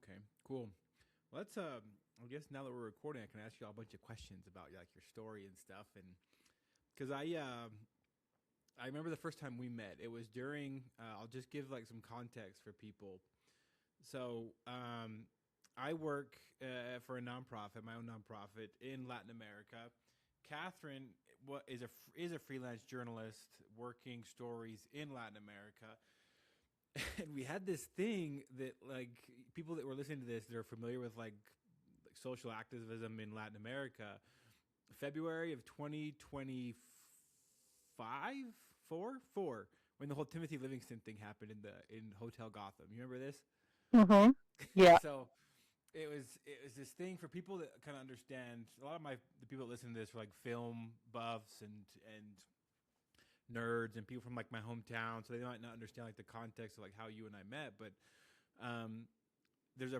Okay, cool. Well, let's. I guess now that we're recording, I can ask you all a bunch of questions about like your story and stuff, and because I remember the first time we met. It was during. I'll just give like some context for people. So I work for a nonprofit, my own nonprofit in Latin America. Catherine is a freelance journalist working stories in Latin America. And we had this thing that like people that were listening to this, they're familiar with like social activism in Latin America. February of 2025, four, when the whole Timothy Livingston thing happened in Hotel Gotham. You remember this? Mm-hmm. Yeah. So it was this thing for people that kind of understand. A lot of the people that listen to this are like film buffs and nerds and people from like my hometown, so they might not understand like the context of like how you and I met. But um, there's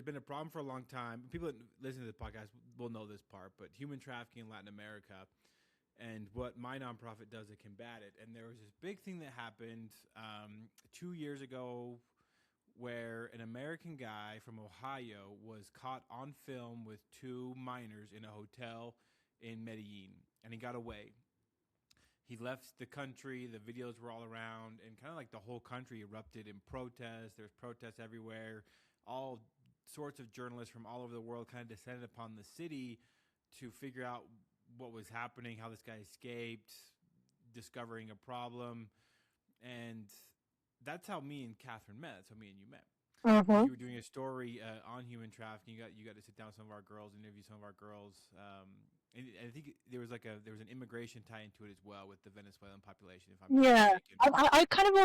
been a problem for a long time. People that listen to the podcast will know this part, but human trafficking in Latin America and what my nonprofit does to combat it. And there was this big thing that happened 2 years ago where an American guy from Ohio was caught on film with two minors in a hotel in Medellin, and he got away. He left the country. The videos were all around, and kind of like the whole country erupted in protest. There's protests everywhere. All sorts of journalists from all over the world kind of descended upon the city to figure out what was happening, how this guy escaped, discovering a problem. And that's how me and Catherine met. That's how me and you met. Because Mm-hmm. you were doing a story on human trafficking. You got to sit down with some of our girls, interview some of our girls, and I think there was an immigration tie into it as well with the Venezuelan population, if I'm not Yeah, mistaken. I kind of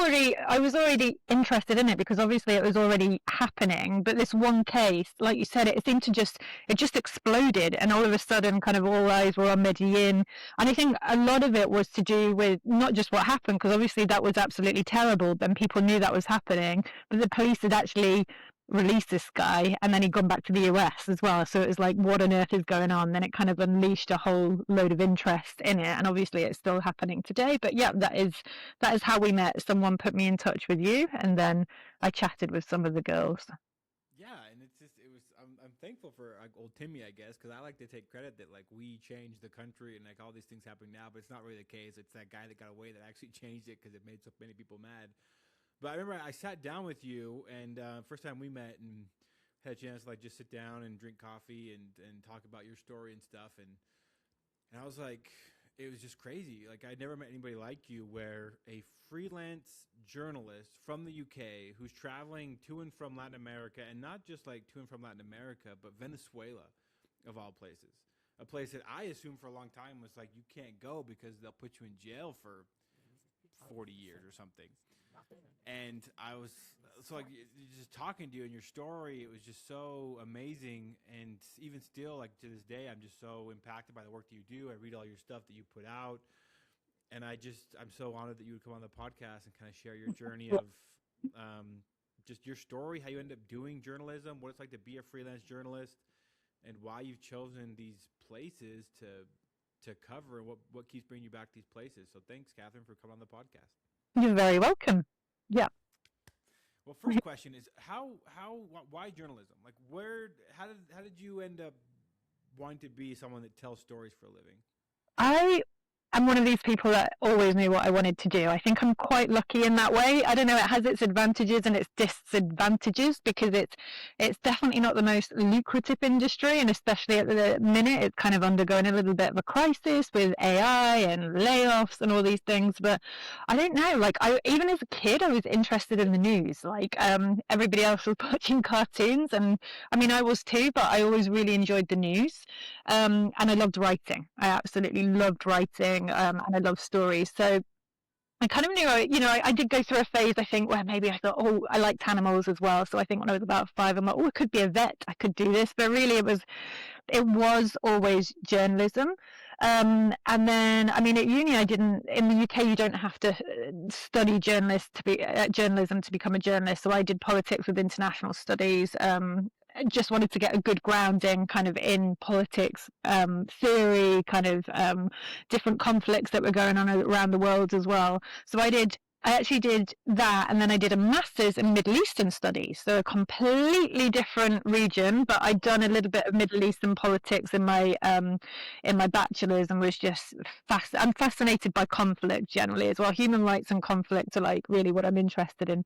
I was already interested in it because obviously it was already happening. But this one case, like you said, it just exploded, and all of a sudden, kind of all eyes were on Medellin. And I think a lot of it was to do with not just what happened, because obviously that was absolutely terrible, and people knew that was happening, but the police had actually released this guy and then he'd gone back to the US as well. So it was like, what on earth is going on? Then it kind of unleashed a whole load of interest in it. And obviously it's still happening today. But yeah, that is how we met. Someone put me in touch with you and then I chatted with some of the girls. Yeah, and it's just it was. I'm thankful for like old Timmy, I guess, because I like to take credit that like we changed the country and like all these things happening now, but it's not really the case. It's that guy that got away that actually changed it because it made so many people mad. But I remember I sat down with you, and first time we met, and had a chance to like just sit down and drink coffee and talk about your story and stuff, and I was like, it was just crazy. Like I'd never met anybody like you, where a freelance journalist from the UK who's traveling to and from Latin America, and not just like to and from Latin America, but Venezuela, of all places, a place that I assumed for a long time was like you can't go because they'll put you in jail for 40 years or something. And I was so like just talking to you and your story, it was just so amazing. And even still, like to this day, I'm just so impacted by the work that you do. I read all your stuff that you put out, and I'm so honored that you would come on the podcast and kind of share your journey of just your story, how you end up doing journalism, what it's like to be a freelance journalist, and why you've chosen these places to cover, and what keeps bringing you back to these places. So thanks, Catherine, for coming on the podcast. You're very welcome. Yeah. Well, first question is why journalism? Like how did you end up wanting to be someone that tells stories for a living? I am one of these people that always knew what I wanted to do. I think I'm quite lucky in that way. I don't know, it has its advantages and its disadvantages because it's definitely not the most lucrative industry, and especially at the minute it's kind of undergoing a little bit of a crisis with AI and layoffs and all these things. But I don't know, like I even as a kid I was interested in the news. Like everybody else was watching cartoons, and I mean I was too, but I always really enjoyed the news. And I loved writing. I absolutely loved writing, and I love stories. So I kind of knew, I did go through a phase, I think, where maybe I thought, oh, I liked animals as well. So I think when I was about 5, I'm like, oh, I could be a vet. I could do this. But really, it was always journalism. And then, I mean, at uni, in the UK, you don't have to study journalism to become a journalist. So I did politics with international studies. Just wanted to get a good grounding kind of in politics theory, kind of different conflicts that were going on around the world as well. So I did I actually did that, and then I did a master's in Middle Eastern studies, so a completely different region. But I'd done a little bit of Middle Eastern politics in my bachelor's, and was just I'm fascinated by conflict generally as well. Human rights and conflict are like really what I'm interested in.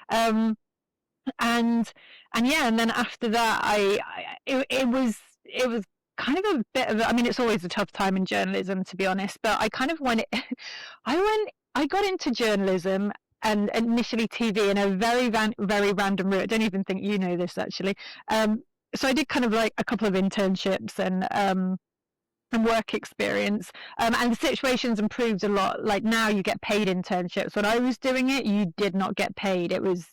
Um, and yeah, and then after that, it was kind of a bit of I mean, it's always a tough time in journalism, to be honest, but I kind of went I got into journalism and initially TV in a very random route. I don't even think you know this actually. So I did kind of like a couple of internships and work experience, and the situation's improved a lot. Like now you get paid internships. When I was doing it, you did not get paid. It was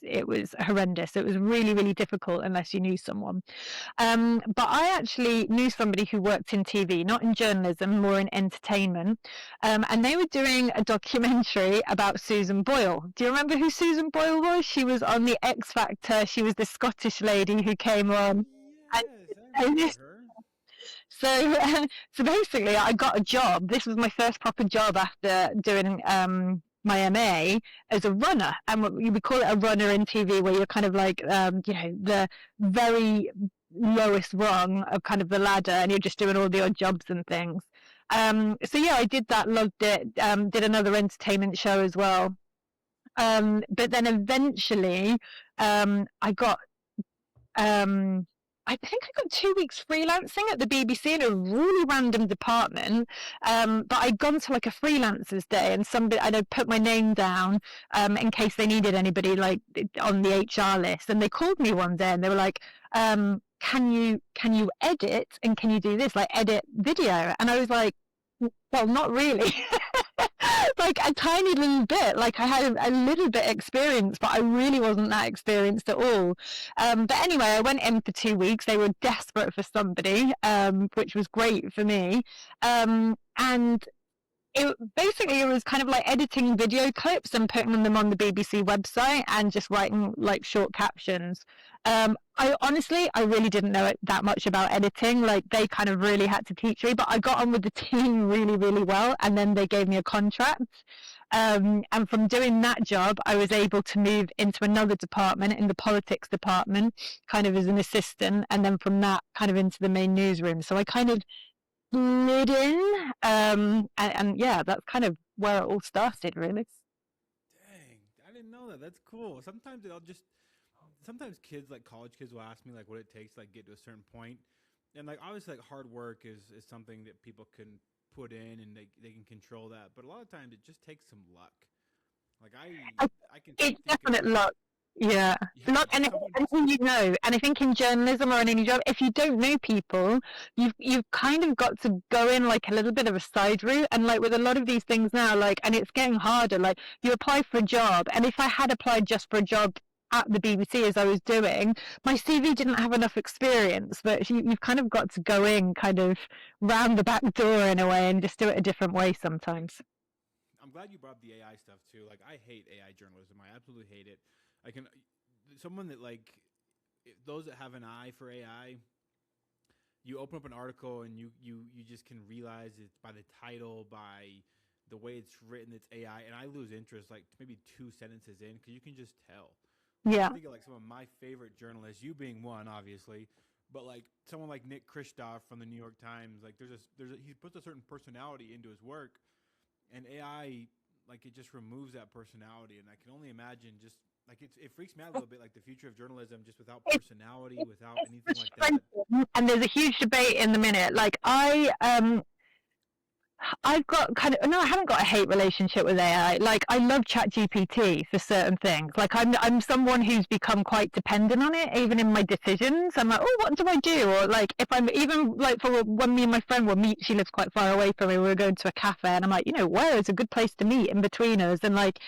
horrendous. It was really difficult unless you knew someone. But I actually knew somebody who worked in TV, not in journalism, more in entertainment, and they were doing a documentary about Susan Boyle. Do you remember who Susan Boyle was? She was on the X Factor. She was the Scottish lady who came on. Yes, I remember her. So, so basically, I got a job. This was my first proper job after doing my MA as a runner, and we call it a runner in TV, where you're kind of like, the very lowest rung of kind of the ladder, and you're just doing all the odd jobs and things. So yeah, I did that, loved it. Did another entertainment show as well. But then eventually, I got I think I got 2 weeks freelancing at the BBC in a really random department. But I'd gone to like a freelancers day, and I'd put my name down in case they needed anybody like on the HR list. And they called me one day and they were like, can you edit, and can you do this, like edit video? And I was like, well, not really. Like a tiny little bit. Like I had a little bit experience, but I really wasn't that experienced at all. But anyway, I went in for 2 weeks. They were desperate for somebody, which was great for me. And it was kind of like editing video clips and putting them on the BBC website and just writing like short captions. I really didn't know that much about editing. Like they kind of really had to teach me, but I got on with the team really well, and then they gave me a contract. And from doing that job, I was able to move into another department, in the politics department, kind of as an assistant, and then from that kind of into the main newsroom. So I kind of slid in, and yeah, that's kind of where it all started, really. Dang, I didn't know that. That's cool. Sometimes kids, like college kids, will ask me like what it takes to like get to a certain point, and like obviously like hard work is something that people can put in and they can control that, but a lot of times it just takes some luck. Like I can It's think of definite luck. Yeah. yeah, Luck, and someone who you know. And I think in journalism or in any job, if you don't know people, you've kind of got to go in like a little bit of a side route. And like with a lot of these things now, like, and it's getting harder. Like you apply for a job, and if I had applied just for a job at the BBC as I was doing, my CV didn't have enough experience. But you've kind of got to go in kind of round the back door in a way, and just do it a different way sometimes. I'm glad you brought up the AI stuff too. Like I hate AI journalism. I absolutely hate it. I can someone that like those that have an eye for AI, you open up an article and you just can realize it's by the title, by the way it's written, it's AI, and I lose interest like maybe 2 sentences in because you can just tell. Yeah. I think of like some of my favorite journalists, you being one, obviously, but like someone like Nick Kristof from the New York Times, like he puts a certain personality into his work, and AI like it just removes that personality, and I can only imagine just like it freaks me out a little bit, like the future of journalism just without personality, without anything like that. And there's a huge debate in the minute. Like I've got kind of no, I haven't got a hate relationship with AI. Like I love ChatGPT for certain things. Like I'm someone who's become quite dependent on it, even in my decisions. I'm like, oh, what do I do? Or like if I'm even like for when me and my friend will meet, she lives quite far away from me. We were going to a cafe, and I'm like, where is a good place to meet in between us? And like,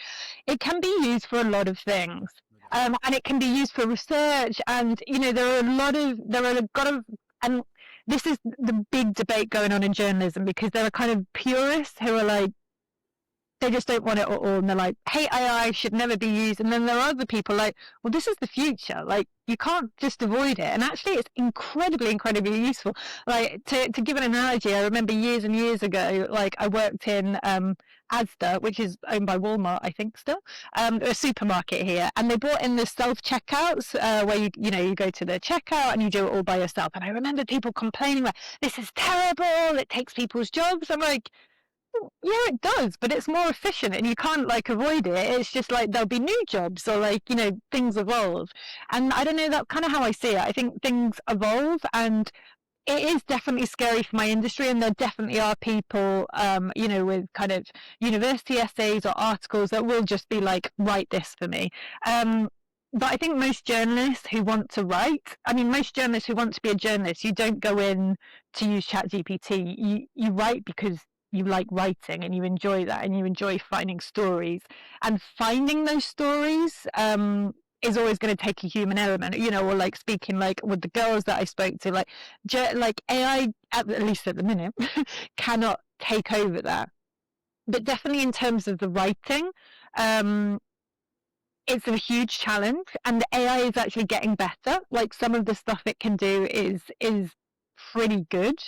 it can be used for a lot of things. And it can be used for research, and there are a lot of, and this is the big debate going on in journalism, because there are kind of purists who are like, they just don't want it at all, and they're like, hey, AI should never be used. And then there are other people like, well, this is the future, like you can't just avoid it. And actually it's incredibly useful. Like to give an analogy, I remember years and years ago, like I worked in Asda, which is owned by Walmart, I think still, a supermarket here, and they brought in the self checkouts where you go to the checkout and you do it all by yourself. And I remember people complaining like, "This is terrible. It takes people's jobs." I'm like, yeah, it does, but it's more efficient and you can't like avoid it. It's just like there'll be new jobs or like, things evolve. And I don't know, that's kind of how I see it. I think things evolve and it is definitely scary for my industry, and there definitely are people, with kind of university essays or articles that will just be like, write this for me. But I think most journalists who want to write, I mean, most journalists who want to be a journalist, you don't go in to use ChatGPT. You write because you like writing and you enjoy that and you enjoy finding stories. And finding those stories is always going to take a human element, or like speaking like with the girls that I spoke to, like AI, at least at the minute, cannot take over that. But definitely in terms of the writing, it's a huge challenge, and the AI is actually getting better. Like some of the stuff it can do is pretty good.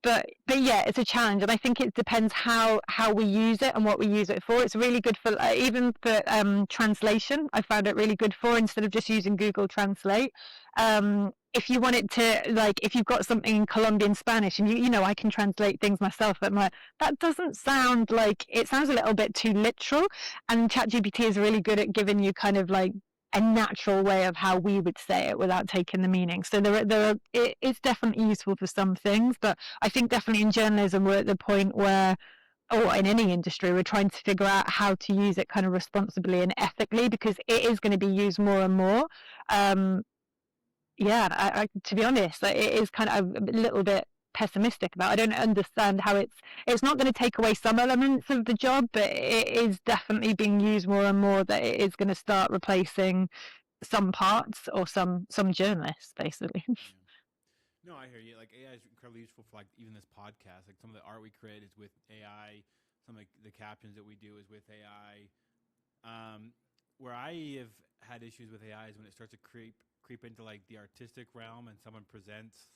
But yeah, it's a challenge, and I think it depends how we use it and what we use it for. It's really good for even for translation. I found it really good for, instead of just using Google Translate. If you want it to, like, if you've got something in Colombian Spanish, and I can translate things myself, but I'm like, that doesn't sound like, it sounds a little bit too literal. And ChatGPT is really good at giving you kind of like a natural way of how we would say it without taking the meaning. So it's definitely useful for some things, but I think definitely in journalism we're at the point where, or in any industry, we're trying to figure out how to use it kind of responsibly and ethically, because it is going to be used more and more. Yeah, to be honest, like, it is kind of a little bit pessimistic about. I don't understand how it's not going to take away some elements of the job, but it is definitely being used more and more, that it is going to start replacing some parts or some journalists, basically. Yeah. No, I hear you. Like AI is incredibly useful for like even this podcast. Like some of the art we create is with AI. Some of the captions that we do is with AI. Where I have had issues with AI is when it starts to creep into like the artistic realm, and someone presents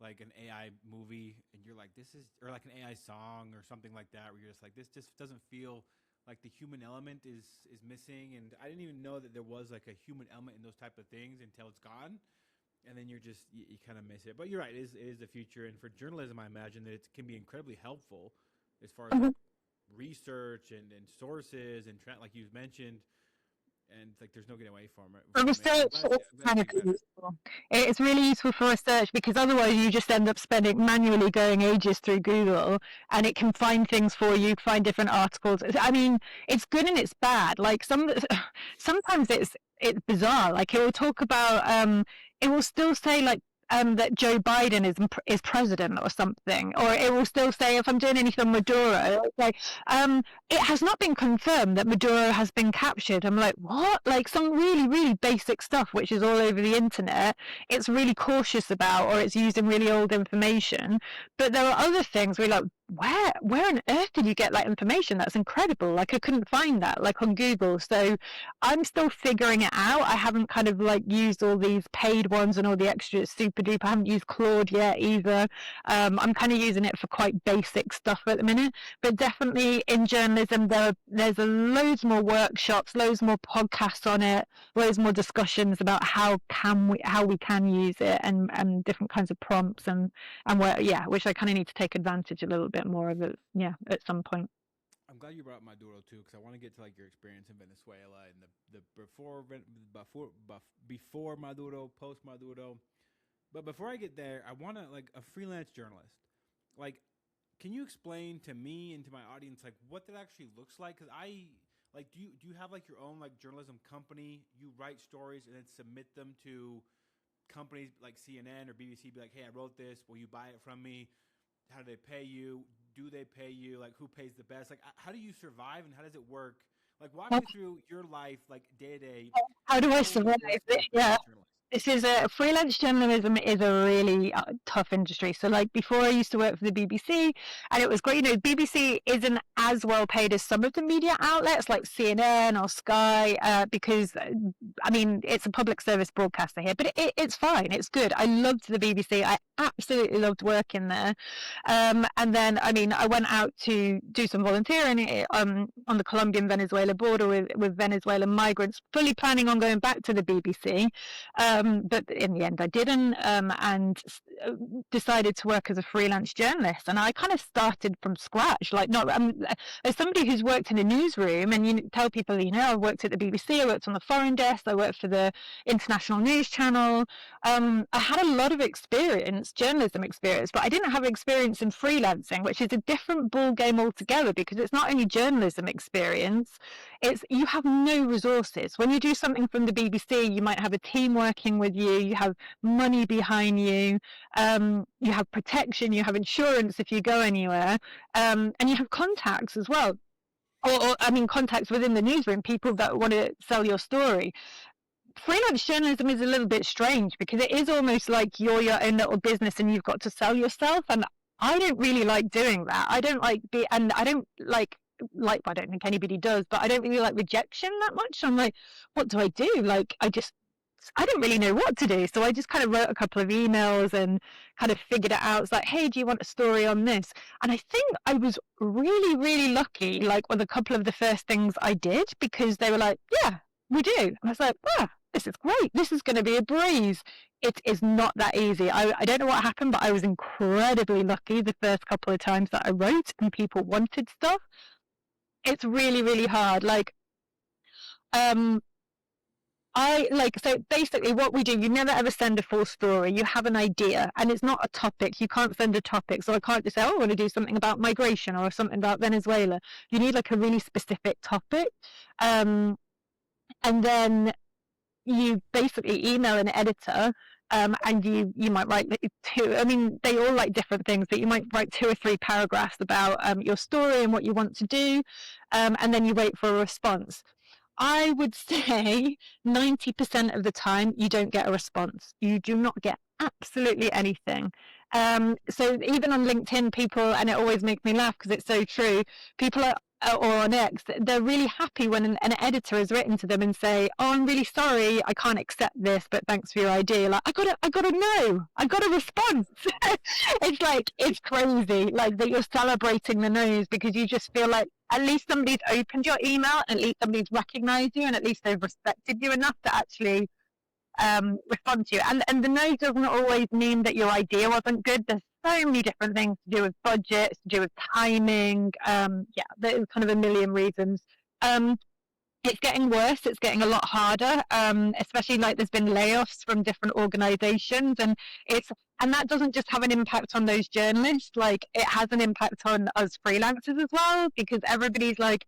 like an AI movie, and you're like, this is, or like an AI song or something like that, where you're just like, this just doesn't feel like the human element is missing. And I didn't even know that there was like a human element in those type of things until it's gone, and then you kind of miss it. But you're right, it is the future, and for journalism, I imagine that it can be incredibly helpful as far as like research and sources and like you've mentioned, and like there's no getting away For from it. And research, it's I'm glad kind you of get better. useful. It's really useful for research, because otherwise you just end up spending manually going ages through Google, and it can find things for you, find different articles. I mean, it's good and it's bad. Like sometimes it's bizarre. Like it will talk about it will still say like that Joe Biden is president or something, or it will still say, if I'm doing anything on Maduro, like it has not been confirmed that Maduro has been captured. I'm like, what? Like some really, really basic stuff, which is all over the internet. It's really cautious about, or it's using really old information. But there are other things where you're like, where on earth did you get that information? That's incredible. Like I couldn't find that, like on Google. So I'm still figuring it out. I haven't kind of like used all these paid ones and all the extra super duper. I haven't used Claude yet either. I'm kind of using it for quite basic stuff at the minute. But definitely in journalism, there's loads more workshops, loads more podcasts on it, loads more discussions about how we can use it, and different kinds of prompts, and where, yeah, which I kind of need to take advantage a little bit more of it, yeah, at some point. I'm glad you brought up Maduro too, because I want to get to like your experience in Venezuela and the before Maduro, post Maduro. But before I get there, I want to, like, a freelance journalist. Like, can you explain to me and to my audience like what that actually looks like? Because I like, do you have like your own like journalism company? You write stories and then submit them to companies like CNN or BBC? Be like, hey, I wrote this. Will you buy it from me? How do they pay you? Do they pay you? Like, who pays the best? Like, how do you survive and how does it work? Like, walk me through your life, like day to day. How do I How would it survive work for this? a Yeah. freelance journalist? This is a freelance journalism is a really tough industry. So, like before, I used to work for the BBC, and it was great. You know, BBC isn't as well paid as some of the media outlets like CNN or Sky, because I mean it's a public service broadcaster here, but it's fine. It's good. I loved the BBC. I absolutely loved working there. And then, I mean, I went out to do some volunteering on the Colombian Venezuela border with Venezuelan migrants, fully planning on going back to the BBC. But in the end, I didn't, and decided to work as a freelance journalist. And I kind of started from scratch. Like, not as somebody who's worked in a newsroom, and you tell people, you know, I worked at the BBC, I worked on the foreign desk, I worked for the international news channel. I had a lot of experience, journalism experience, but I didn't have experience in freelancing, which is a different ball game altogether, because it's not only journalism experience, it's you have no resources. When you do something from the BBC, you might have a team working with you, you have money behind you, you have protection, you have insurance if you go anywhere, and you have contacts as well. Or I mean, contacts within the newsroom, people that want to sell your story. Freelance journalism is a little bit strange because it is almost like you're your own little business and you've got to sell yourself. And I don't really like doing that. I don't like and I don't like, I don't think anybody does, but I don't really like rejection that much. I'm like, what do I do? Like, I don't really know what to do. So I just kind of wrote a couple of emails and kind of figured it out. It's like, hey, do you want a story on this? And I think I was really, really lucky, like with a couple of the first things I did, because they were like, yeah, we do. And I was like, ah, this is great. This is going to be a breeze. It is not that easy. I don't know what happened, but I was incredibly lucky the first couple of times that I wrote and people wanted stuff. It's really, really hard. Like, so basically what we do, you never ever send a full story. You have an idea and it's not a topic. You can't send a topic. So I can't just say, oh, I want to do something about migration or something about Venezuela. You need like a really specific topic. And then you basically email an editor, and you might write two, I mean, they all like different things, but you might write 2 or 3 paragraphs about your story and what you want to do, and then you wait for a response. I would say 90% of the time you don't get a response. You do not get absolutely anything. So even on LinkedIn, people, and it always makes me laugh because it's so true, people are, or on X, they're really happy when an editor has written to them and say, oh, I'm really sorry, I can't accept this, but thanks for your idea. Like, I got a no, I got a response. It's like, it's crazy, like that you're celebrating the no's because you just feel like at least somebody's opened your email, at least somebody's recognized you, and at least they've respected you enough to actually respond to you. And the no doesn't always mean that your idea wasn't good. There's so many different things to do with budgets, to do with timing. There's kind of a million reasons. It's getting worse. It's getting a lot harder, especially like there's been layoffs from different organizations, and that doesn't just have an impact on those journalists. Like, it has an impact on us freelancers as well, because everybody's like,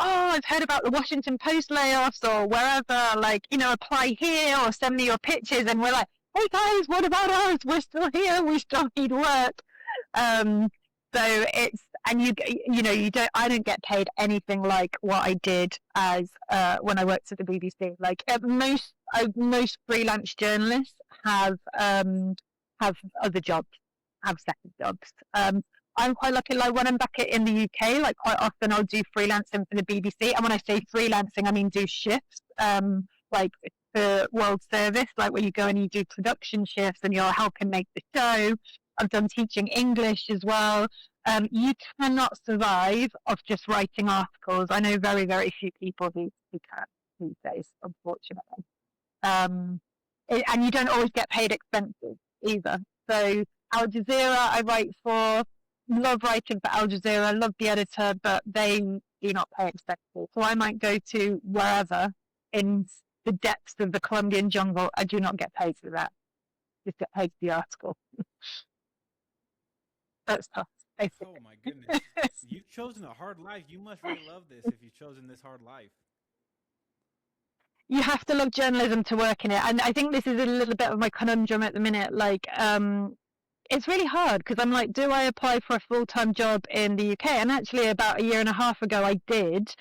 oh, I've heard about the Washington Post layoffs or wherever, like, you know, apply here or send me your pictures. And we're like, hey guys, what about us? We're still here. We still need work. So it's, and I don't get paid anything like what I did as when I worked at the BBC. Like, most freelance journalists have other jobs, have second jobs. I'm quite lucky. Like, when I'm back in the UK, like, quite often I'll do freelancing for the BBC. And when I say freelancing, I mean do shifts, like for World Service, like where you go and you do production shifts and you're helping make the show. I've done teaching English as well. You cannot survive off just writing articles. I know very, very few people who can these days, unfortunately. And you don't always get paid expenses either. So Al Jazeera, I write for. Love writing for Al Jazeera, love the editor, but they do not pay expenses. So I might go to wherever in the depths of the Colombian jungle. I do not get paid for that. Just get paid for the article. That's tough, basically. Oh my goodness. You've chosen a hard life. You must really love this if you've chosen this hard life. You have to love journalism to work in it. And I think this is a little bit of my conundrum at the minute. Like, it's really hard because I'm like, do I apply for a full-time job in the UK? And actually about a year and a half ago I did.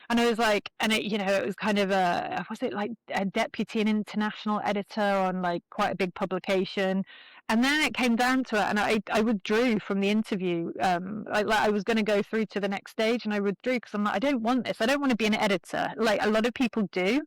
And I was like, and it, it was kind of was it like a deputy and international editor on like quite a big publication. And then it came down to it, and I withdrew from the interview. I was going to go through to the next stage, and I withdrew because I'm like, I don't want this. I don't want to be an editor like a lot of people do.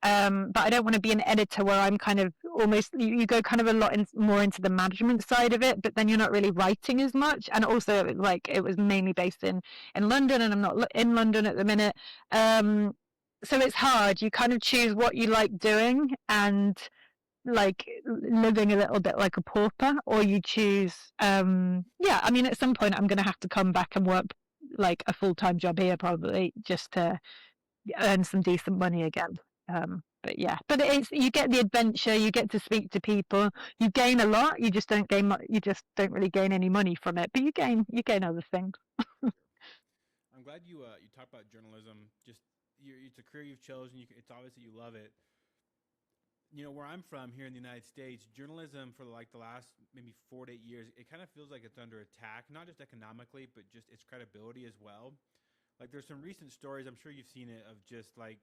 But I don't want to be an editor where I'm kind of almost, you go kind of a lot more into the management side of it, but then you're not really writing as much. And also, like, it was mainly based in London, and I'm not in London at the minute. So it's hard. You kind of choose what you like doing and like living a little bit like a pauper, or you choose, yeah, I mean, at some point I'm going to have to come back and work like a full-time job here probably just to earn some decent money again. But yeah, but it's, you get the adventure, you get to speak to people, you gain a lot. You just don't gain, you just don't really gain any money from it, but you gain other things. I'm glad you talk about journalism. Just it's a career you've chosen. It's obvious that you love it. Where I'm from here in the United States, journalism for like the last maybe 4 to 8 years, it kind of feels like it's under attack, not just economically, but just its credibility as well. Like there's some recent stories, I'm sure you've seen it, of just like,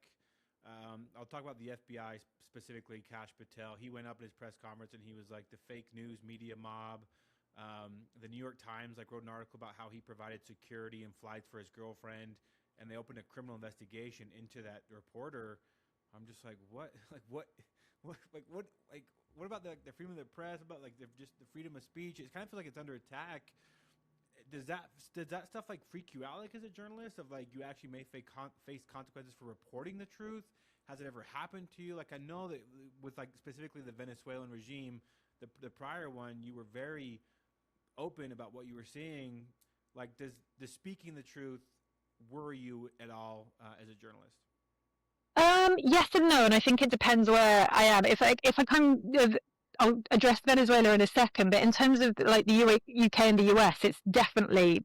I'll talk about the FBI specifically, Kash Patel. He went up at his press conference and he was like the fake news media mob. The New York Times like wrote an article about how he provided security and flights for his girlfriend, and they opened a criminal investigation into that reporter. I'm just like, what? What about the freedom of the press? About like just the freedom of speech? It kind of feels like it's under attack. Does that stuff like freak you out, like as a journalist, of like you actually may face consequences for reporting the truth? Has it ever happened to you? Like I know that with like specifically the Venezuelan regime, the prior one, you were very open about what you were seeing. Like does speaking the truth worry you at all as a journalist? Yes and no, and I think it depends where I am. If I kind of, I'll address Venezuela in a second, but in terms of like the UK and the US, it's definitely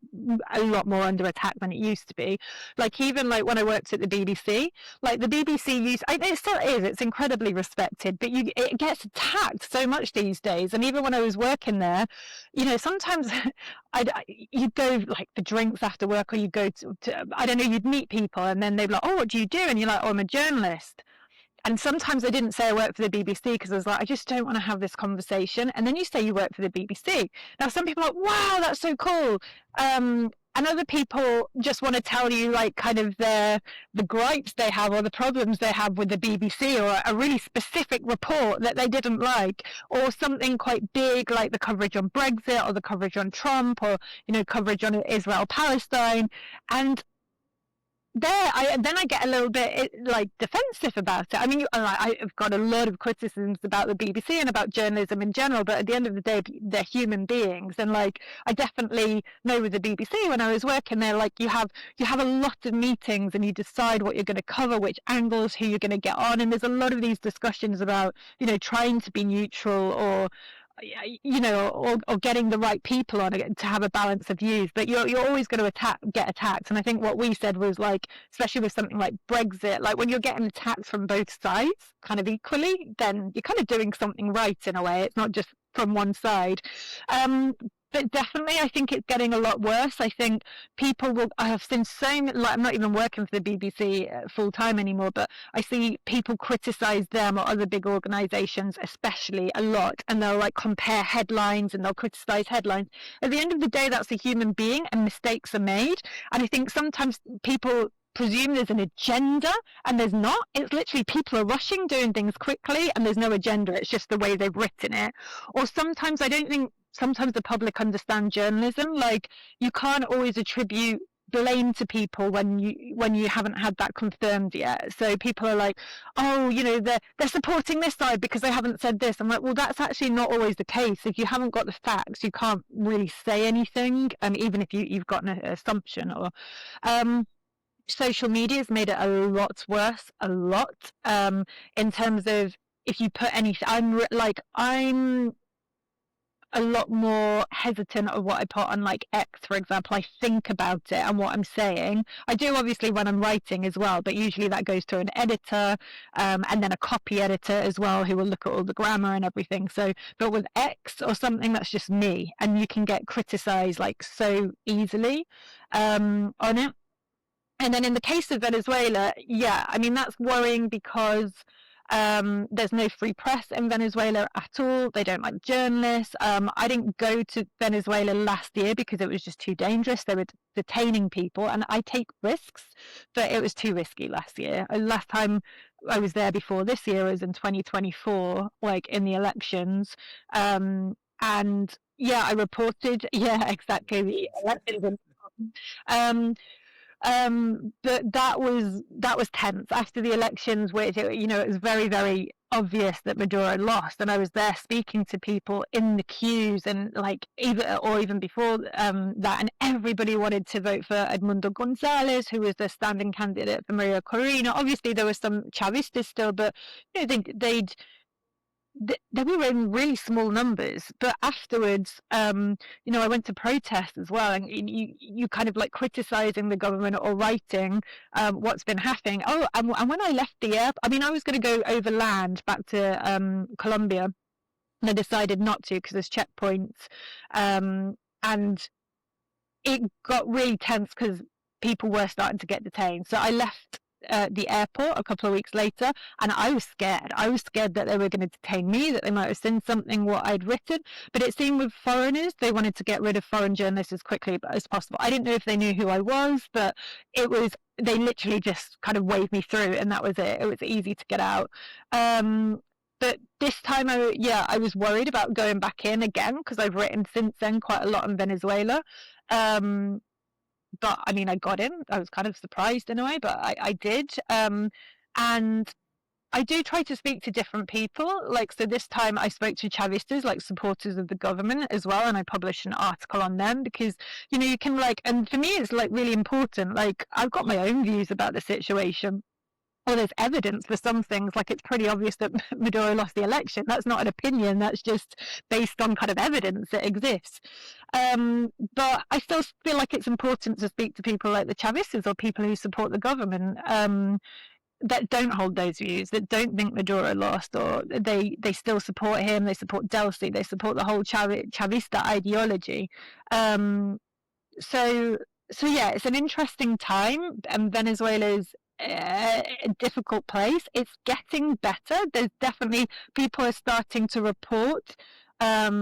a lot more under attack than it used to be. Like even like when I worked at the BBC, like the BBC it still is, it's incredibly respected, but it gets attacked so much these days. And even when I was working there, sometimes you'd go like for drinks after work, or you'd go to I don't know, you'd meet people, and then they'd be like, oh, what do you do? And you're like, oh, I'm a journalist. And sometimes I didn't say I work for the BBC because I was like, I just don't want to have this conversation. And then you say you work for the BBC. Now, some people are like, wow, that's so cool. And other people just want to tell you like kind of the gripes they have or the problems they have with the BBC, or a really specific report that they didn't like, or something quite big like the coverage on Brexit, or the coverage on Trump, or, coverage on Israel, Palestine. And then I get a little bit like defensive about it. I mean, I've got a lot of criticisms about the BBC and about journalism in general, but at the end of the day, they're human beings. And like, I definitely know with the BBC when I was working there, like you have a lot of meetings and you decide what you're going to cover, which angles, who you're going to get on, and there's a lot of these discussions about trying to be neutral, or or getting the right people on it to have a balance of views. But you're always going to get attacked. And I think what we said was like, especially with something like Brexit, like when you're getting attacked from both sides kind of equally, then you're kind of doing something right in a way. It's not just from one side. But definitely, I think it's getting a lot worse. I think I have seen so many, like I'm not even working for the BBC full time anymore, but I see people criticize them or other big organizations, especially a lot. And they'll like compare headlines and they'll criticize headlines. At the end of the day, that's a human being and mistakes are made. And I think sometimes people presume there's an agenda, and there's not. It's literally people are rushing, doing things quickly, and there's no agenda. It's just the way they've written it. Or sometimes sometimes the public understand journalism. Like you can't always attribute blame to people when you haven't had that confirmed yet. So people are like, oh, they're supporting this side because they haven't said this. I'm like, well, that's actually not always the case. If you haven't got the facts, you can't really say anything. Even if you've got an assumption. Or social media has made it a lot worse, in terms of if you put anything. I'm a lot more hesitant of what I put on like X, for example. I think about it and what I'm saying. I do obviously when I'm writing as well, but usually that goes to an editor, and then a copy editor as well, who will look at all the grammar and everything. So, but with X or something, that's just me, and you can get criticized like so easily on it. And then in the case of Venezuela, yeah, I mean, that's worrying because there's no free press in Venezuela at all. They don't like journalists. I didn't go to Venezuela last year because it was just too dangerous. They were detaining people, and I take risks, but it was too risky last year. Last time I was there before this year was in 2024, like in the elections. And yeah, I reported, yeah, exactly, the elections. Um, but that was tense after the elections, which it was very, very obvious that Maduro lost, and I was there speaking to people in the queues, and like even before that, and everybody wanted to vote for Edmundo Gonzalez, who was the standing candidate for Maria Corina. Obviously, there were some Chavistas still, but they were in really small numbers. But afterwards, I went to protest as well, and you kind of like criticizing the government or writing what's been happening. Oh, and when I left the airport, I mean, I was going to go over land back to Colombia, and I decided not to because there's checkpoints, and it got really tense because people were starting to get detained. So I left the airport a couple of weeks later, and I was scared. I was scared that they were going to detain me, that they might have seen something what I'd written. But it seemed with foreigners, they wanted to get rid of foreign journalists as quickly as possible. I didn't know if they knew who I was, but they literally just kind of waved me through, and that was it. It was easy to get out. But this time, I was worried about going back in again because I've written since then quite a lot on Venezuela. But I mean, I got in. I was kind of surprised in a way, but I did. And I do try to speak to different people. Like, so this time I spoke to Chavistas, like supporters of the government as well, and I published an article on them because, you can and for me, it's like really important. Like, I've got my own views about the situation. Well, there's evidence for some things. Like, it's pretty obvious that Maduro lost the election. That's not an opinion. That's just based on kind of evidence that exists. But I still feel like it's important to speak to people like the Chavistas or people who support the government that don't hold those views, that don't think Maduro lost, or they still support him. They support Delcy. They support the whole Chavista ideology. So yeah, it's an interesting time, and Venezuela's a difficult place. It's getting better. There's definitely people are starting to report a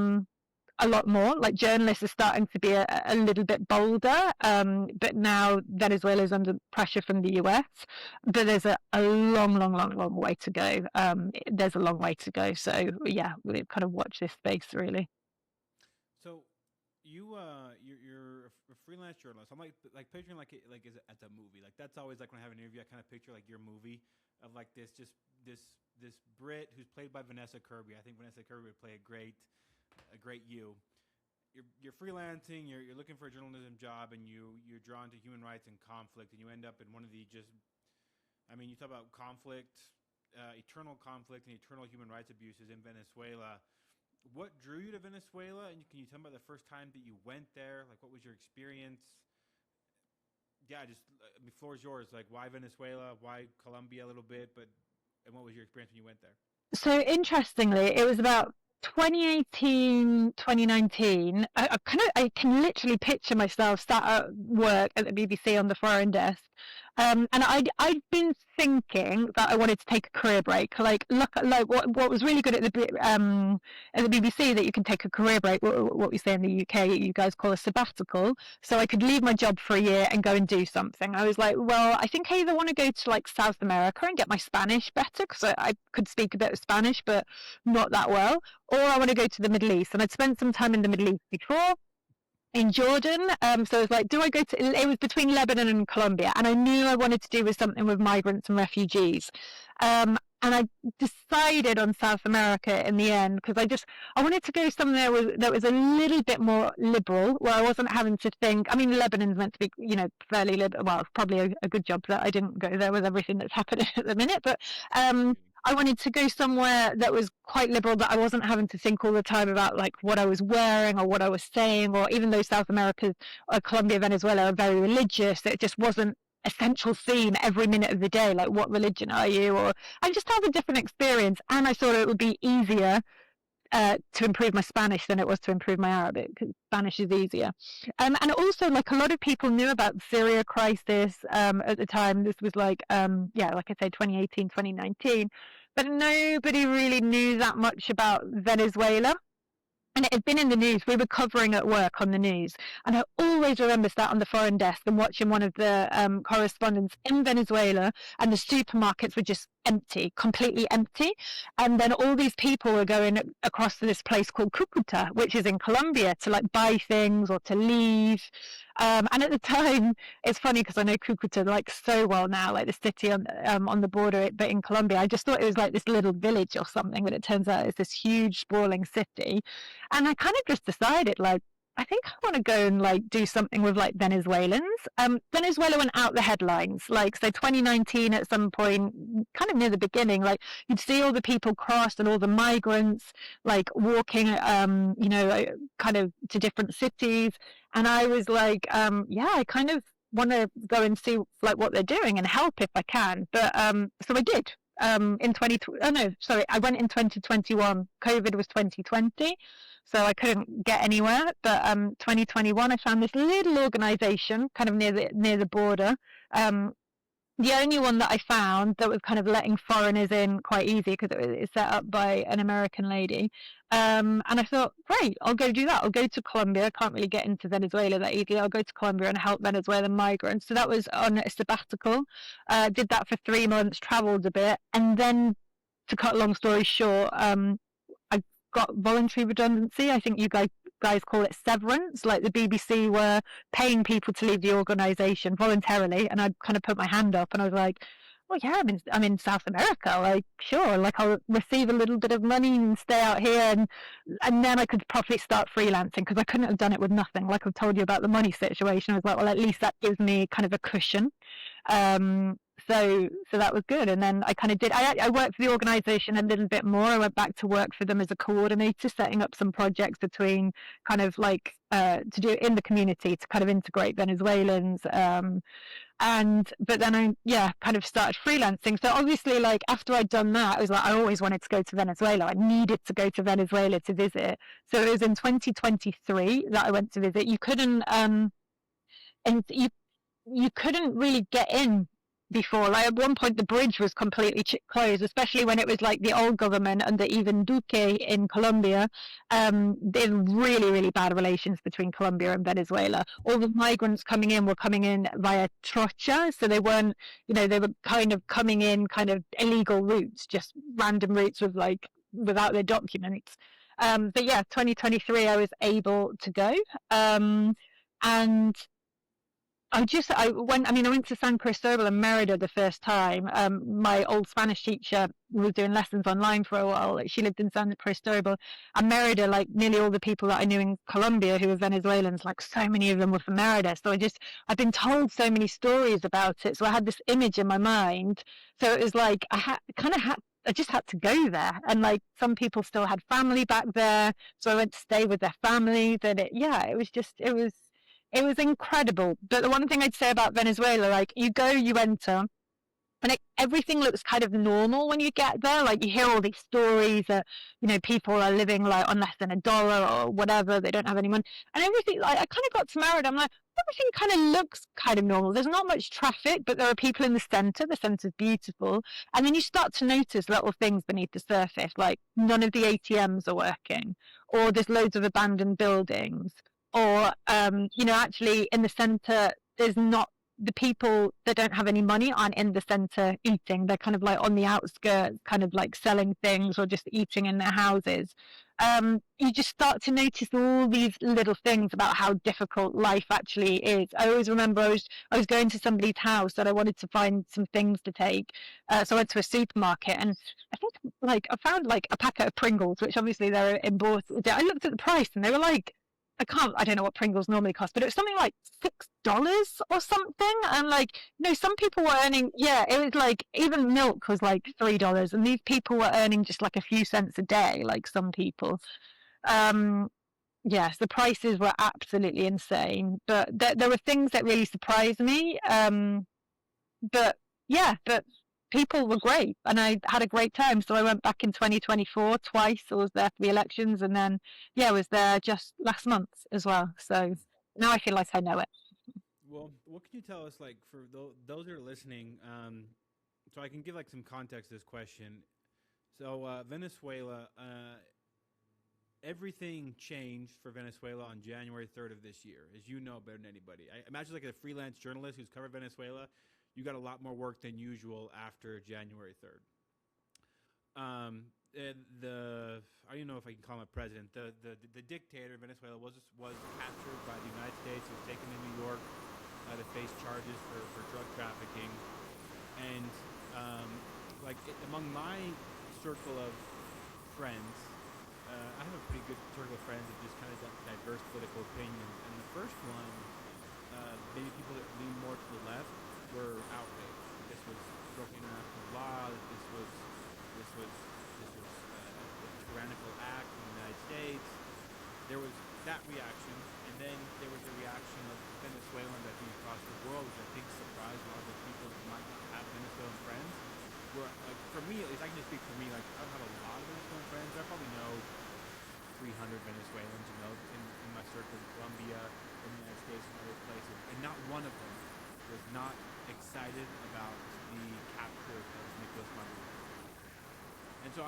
lot more. Like, journalists are starting to be a little bit bolder. But now Venezuela is under pressure from the US. But there's a long, long, long, long way to go. There's a long way to go. So yeah, we kind of watch this space really. So you're a freelance journalist. I'm like picturing like as a movie. Like, that's always like when I have an interview, I kind of picture like your movie of like this Brit who's played by Vanessa Kirby. I think Vanessa Kirby would play a great you. You're freelancing. You're looking for a journalism job, and you're drawn to human rights and conflict, and you end up in one of the you talk about conflict, eternal conflict, and eternal human rights abuses in Venezuela. What drew you to Venezuela, and can you tell me about the first time that you went there? Like, what was your experience? Yeah, the floor is yours. Like, why Venezuela? Why Colombia a little bit? And what was your experience when you went there? So interestingly, it was about 2018, 2019. I can literally picture myself sat at work at the BBC on the foreign desk. And I'd been thinking that I wanted to take a career break. Like, look, like what was really good at the BBC, that you can take a career break. What we say in the UK, you guys call a sabbatical. So I could leave my job for a year and go and do something. I was like, well, I think I either want to go to like South America and get my Spanish better, because I could speak a bit of Spanish, but not that well, or I want to go to the Middle East. And I'd spent some time in the Middle East before, in Jordan. So I was like, do I go to, it was between Lebanon and Colombia, and I knew I wanted to do with something with migrants and refugees. And I decided on South America in the end, because I wanted to go somewhere that was a little bit more liberal, where I wasn't having to think. I mean, Lebanon's meant to be, fairly liberal. Well, it's probably a good job that I didn't go there with everything that's happening at the minute. But I wanted to go somewhere that was quite liberal, that I wasn't having to think all the time about like what I was wearing or what I was saying, or even though South America, Colombia, Venezuela are very religious, it just wasn't a central theme every minute of the day, like what religion are you, or I just have a different experience. And I thought it would be easier to improve my Spanish than it was to improve my Arabic, because Spanish is easier. And also, like, a lot of people knew about the Syria crisis at the time. This was like, like I say, 2018, 2019. But nobody really knew that much about Venezuela. And it had been in the news. We were covering at work on the news. And I always remember sat on the foreign desk and watching one of the correspondents in Venezuela, and the supermarkets were just empty, completely empty. And then all these people were going across to this place called Cucuta, which is in Colombia, to like buy things or to leave. And at the time, it's funny because I know Cucuta like so well now, like the city on the border, but in Colombia, I just thought it was like this little village or something, but it turns out it's this huge sprawling city. And I kind of just decided, like, I think I want to go and like do something with like Venezuelans. Venezuela went out the headlines, like, so 2019 at some point, kind of near the beginning, like you'd see all the people crossed and all the migrants like walking, kind of to different cities. And I was like, I kind of want to go and see like what they're doing and help if I can. But so I did. I went in 2021. COVID was 2020. So I couldn't get anywhere. But 2021, I found this little organisation kind of near the border. The only one that I found that was kind of letting foreigners in quite easy, because it was set up by an American lady. And I thought, great, I'll go do that. I'll go to Colombia. I can't really get into Venezuela that easily. I'll go to Colombia and help Venezuelan migrants. So that was on a sabbatical. Did that for 3 months, travelled a bit. And then, to cut a long story short, I got voluntary redundancy. I think you guys call it severance. Like the BBC were paying people to leave the organisation voluntarily, and I kind of put my hand up and I was like, well, yeah, I'm in South America, like, sure, like I'll receive a little bit of money and stay out here, and then I could probably start freelancing, because I couldn't have done it with nothing. Like I've told you about the money situation, I was like, well, at least that gives me kind of a cushion. So that was good. And then I kind of I worked for the organisation a little bit more. I went back to work for them as a coordinator, setting up some projects between kind of like to do it in the community to kind of integrate Venezuelans. But then I kind of started freelancing. So obviously, like after I'd done that, I was like, I always wanted to go to Venezuela. I needed to go to Venezuela to visit. So it was in 2023 that I went to visit. You couldn't you couldn't really get in before. Like at one point the bridge was completely closed, especially when it was like the old government under even Duque in Colombia. There's really, really bad relations between Colombia and Venezuela. All the migrants coming in were coming in via trocha, so they weren't, they were kind of coming in kind of illegal routes, just random routes with like without their documents. But yeah, 2023 I was able to go, and I went to San Cristobal and Merida the first time. My old Spanish teacher was doing lessons online for a while. Like, she lived in San Cristobal and Merida. Like nearly all the people that I knew in Colombia who were Venezuelans, like so many of them were from Merida. So I've been told so many stories about it. So I had this image in my mind. So it was like I just had to go there. And like some people still had family back there, so I went to stay with their families. And it was incredible. But the one thing I'd say about Venezuela, like you enter, and everything looks kind of normal when you get there. Like you hear all these stories that, people are living like on less than $1 or whatever. They don't have any money. And everything, like I kind of got to Merida. I'm like, everything kind of looks kind of normal. There's not much traffic, but there are people in the centre. The centre's beautiful. And then you start to notice little things beneath the surface, like none of the ATMs are working, or there's loads of abandoned buildings. Or, actually in the centre, there's not, the people that don't have any money aren't in the centre eating. They're kind of like on the outskirts, kind of like selling things or just eating in their houses. You just start to notice all these little things about how difficult life actually is. I always remember I was going to somebody's house and I wanted to find some things to take. So I went to a supermarket and I think I found like a packet of Pringles, which obviously they're important. I looked at the price and they were like, I don't know what Pringles normally cost, but it was something like $6 or something. And like, some people were earning, it was like, even milk was like $3. And these people were earning just like a few cents a day, like some people. Yes, the prices were absolutely insane, but there were things that really surprised me. But people were great, and I had a great time. So I went back in 2024 twice. I was there for the elections, and then I was there just last month as well. So now I feel like I know it. Well, what can you tell us, like, for those that are listening, so I can give like some context to this question. So Venezuela, everything changed for Venezuela on January 3rd of this year, as you know better than anybody. I imagine like a freelance journalist who's covered Venezuela, you got a lot more work than usual after January 3rd. I don't even know if I can call him a president. The dictator of Venezuela was captured by the United States. He was taken to New York to face charges for drug trafficking, and among my circle of friends, I have a pretty good circle of friends of just kind of diverse political opinions. And the first one, maybe people that lean more to the left, were outraged. This was broken international law. This was a tyrannical act in the United States. There was that reaction, and then there was a reaction of Venezuelans, I think, across the world, which I think surprised a lot of the people who might not have Venezuelan friends. Where, like, for me, at least, I can just speak for me. Like, I don't have a lot of Venezuelan friends. I probably know 300 Venezuelans, in my circle, in Colombia, in the United States, and other places, and not one of them was not excited about the capture of Nicolas Maduro. And so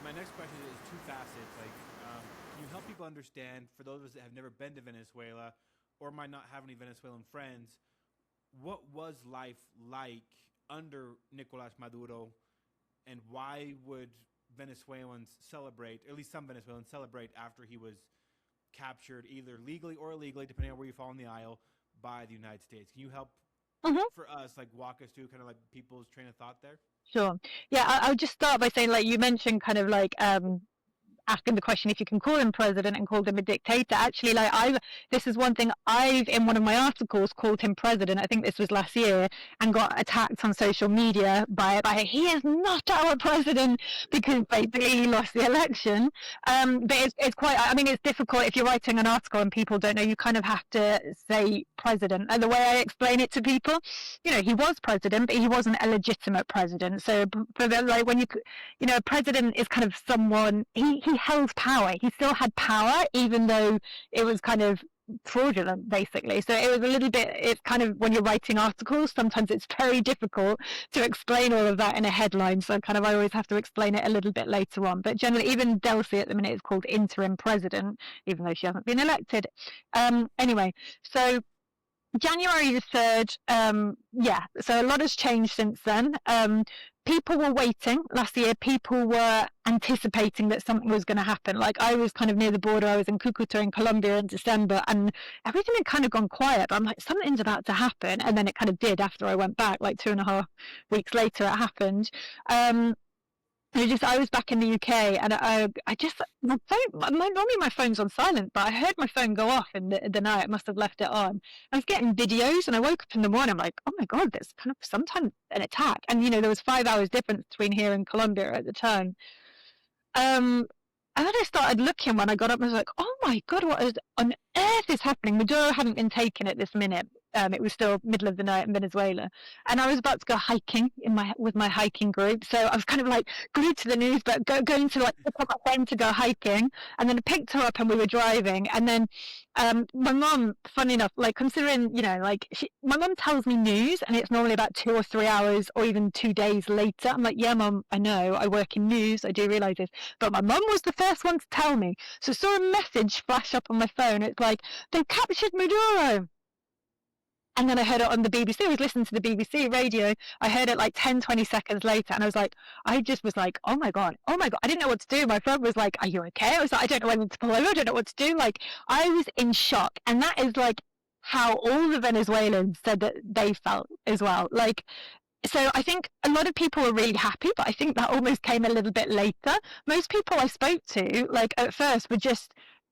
my next question is two facets. Like, can you help people understand, for those of us that have never been to Venezuela or might not have any Venezuelan friends, what was life like under Nicolas Maduro, and why would Venezuelans celebrate, at least some Venezuelans celebrate, after he was captured, either legally or illegally, depending on where you fall in the aisle, by the United States? Can you help for us, like, walk us through kind of like people's train of thought there? Sure. Yeah, I'll just start by saying, like, you mentioned kind of like asking the question if you can call him president and called him a dictator. Actually, like, this is one thing I've, in one of my articles, called him president. I think this was last year, and got attacked on social media by he is not our president, because basically he lost the election. But it's quite, I mean, it's difficult if you're writing an article and people don't know. You kind of have to say president. And the way I explain it to people, he was president, but he wasn't a legitimate president. So for the, like, when a president is kind of someone, he held power. He still had power, even though it was kind of fraudulent, basically. So it was a little bit, it's kind of, when you're writing articles, sometimes it's very difficult to explain all of that in a headline. So kind of, I always have to explain it a little bit later on. But generally, even Delcy at the minute is called interim president, even though she hasn't been elected. Anyway, so January the 3rd, so a lot has changed since then. People were waiting last year. People were anticipating that something was going to happen. Like, I was kind of near the border. I was in Cucuta in Colombia in December, and everything had kind of gone quiet. I'm like, something's about to happen. And then it kind of did after I went back, like 2.5 weeks later, it happened. I was back in the UK, and normally my phone's on silent, but I heard my phone go off in the night. I must have left it on. I was getting videos, and I woke up in the morning, I'm like, oh my God, there's kind of sometimes an attack. And, there was 5 hours difference between here and Colombia at the time. And then I started looking when I got up, and I was like, oh my God, what on earth is happening? Maduro hadn't been taken at this minute. It was still middle of the night in Venezuela, and I was about to go hiking with my hiking group. So I was kind of like glued to the news, but going to, like, pick up my friend to go hiking, and then I picked her up and we were driving. And then my mum, funny enough, like, considering, my mum tells me news, and it's normally about 2 or 3 hours or even 2 days later. I'm like, yeah, Mum, I know, I work in news, I do realise this. But my mum was the first one to tell me. So I saw a message flash up on my phone. It's like, they captured Maduro. And then I heard it on the BBC. I was listening to the BBC radio. I heard it like 10, 20 seconds later. And I just was like, oh my God. I didn't know what to do. My friend was like, are you okay? I was like, I don't know whether to pull over. I don't know what to do. Like, I was in shock. And that is like how all the Venezuelans said that they felt as well. Like, so I think a lot of people were really happy, but I think that almost came a little bit later. Most people I spoke to, like, at first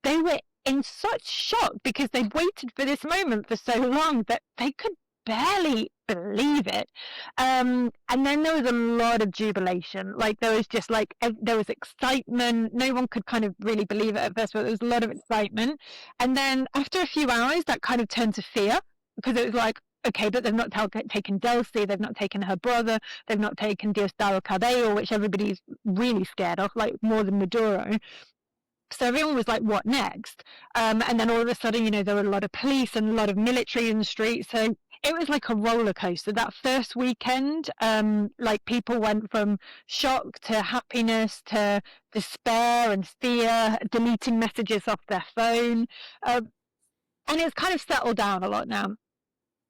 they were in such shock because they'd waited for this moment for so long that they could barely believe it. And then there was a lot of jubilation. Like, there was just like, there was excitement. No one could kind of really believe it at first, but there was a lot of excitement. And then after a few hours, that kind of turned to fear, because it was like, okay, but they've not taken Delcy, they've not taken her brother, they've not taken Diosdado Cabello, which everybody's really scared of, like more than Maduro. So everyone was like, what next? And then all of a sudden, you know, there were a lot of police and a lot of military in the streets. So it was like a roller coaster. That first weekend, like people went from shock to happiness to despair and fear, deleting messages off their phone. And it's kind of settled down a lot now.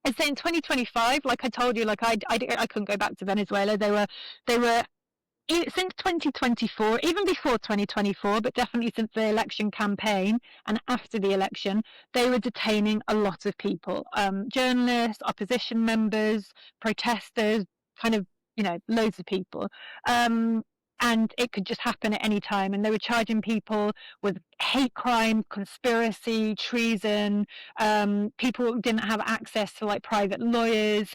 And so in 2025, like I told you, like I couldn't go back to Venezuela. They were since 2024, even before 2024, but definitely since the election campaign and after the election, they were detaining a lot of people, journalists, opposition members, protesters, kind of, you know, loads of people. And it could just happen at any time. And they were charging people with hate crime, conspiracy, treason. People didn't have access to like private lawyers.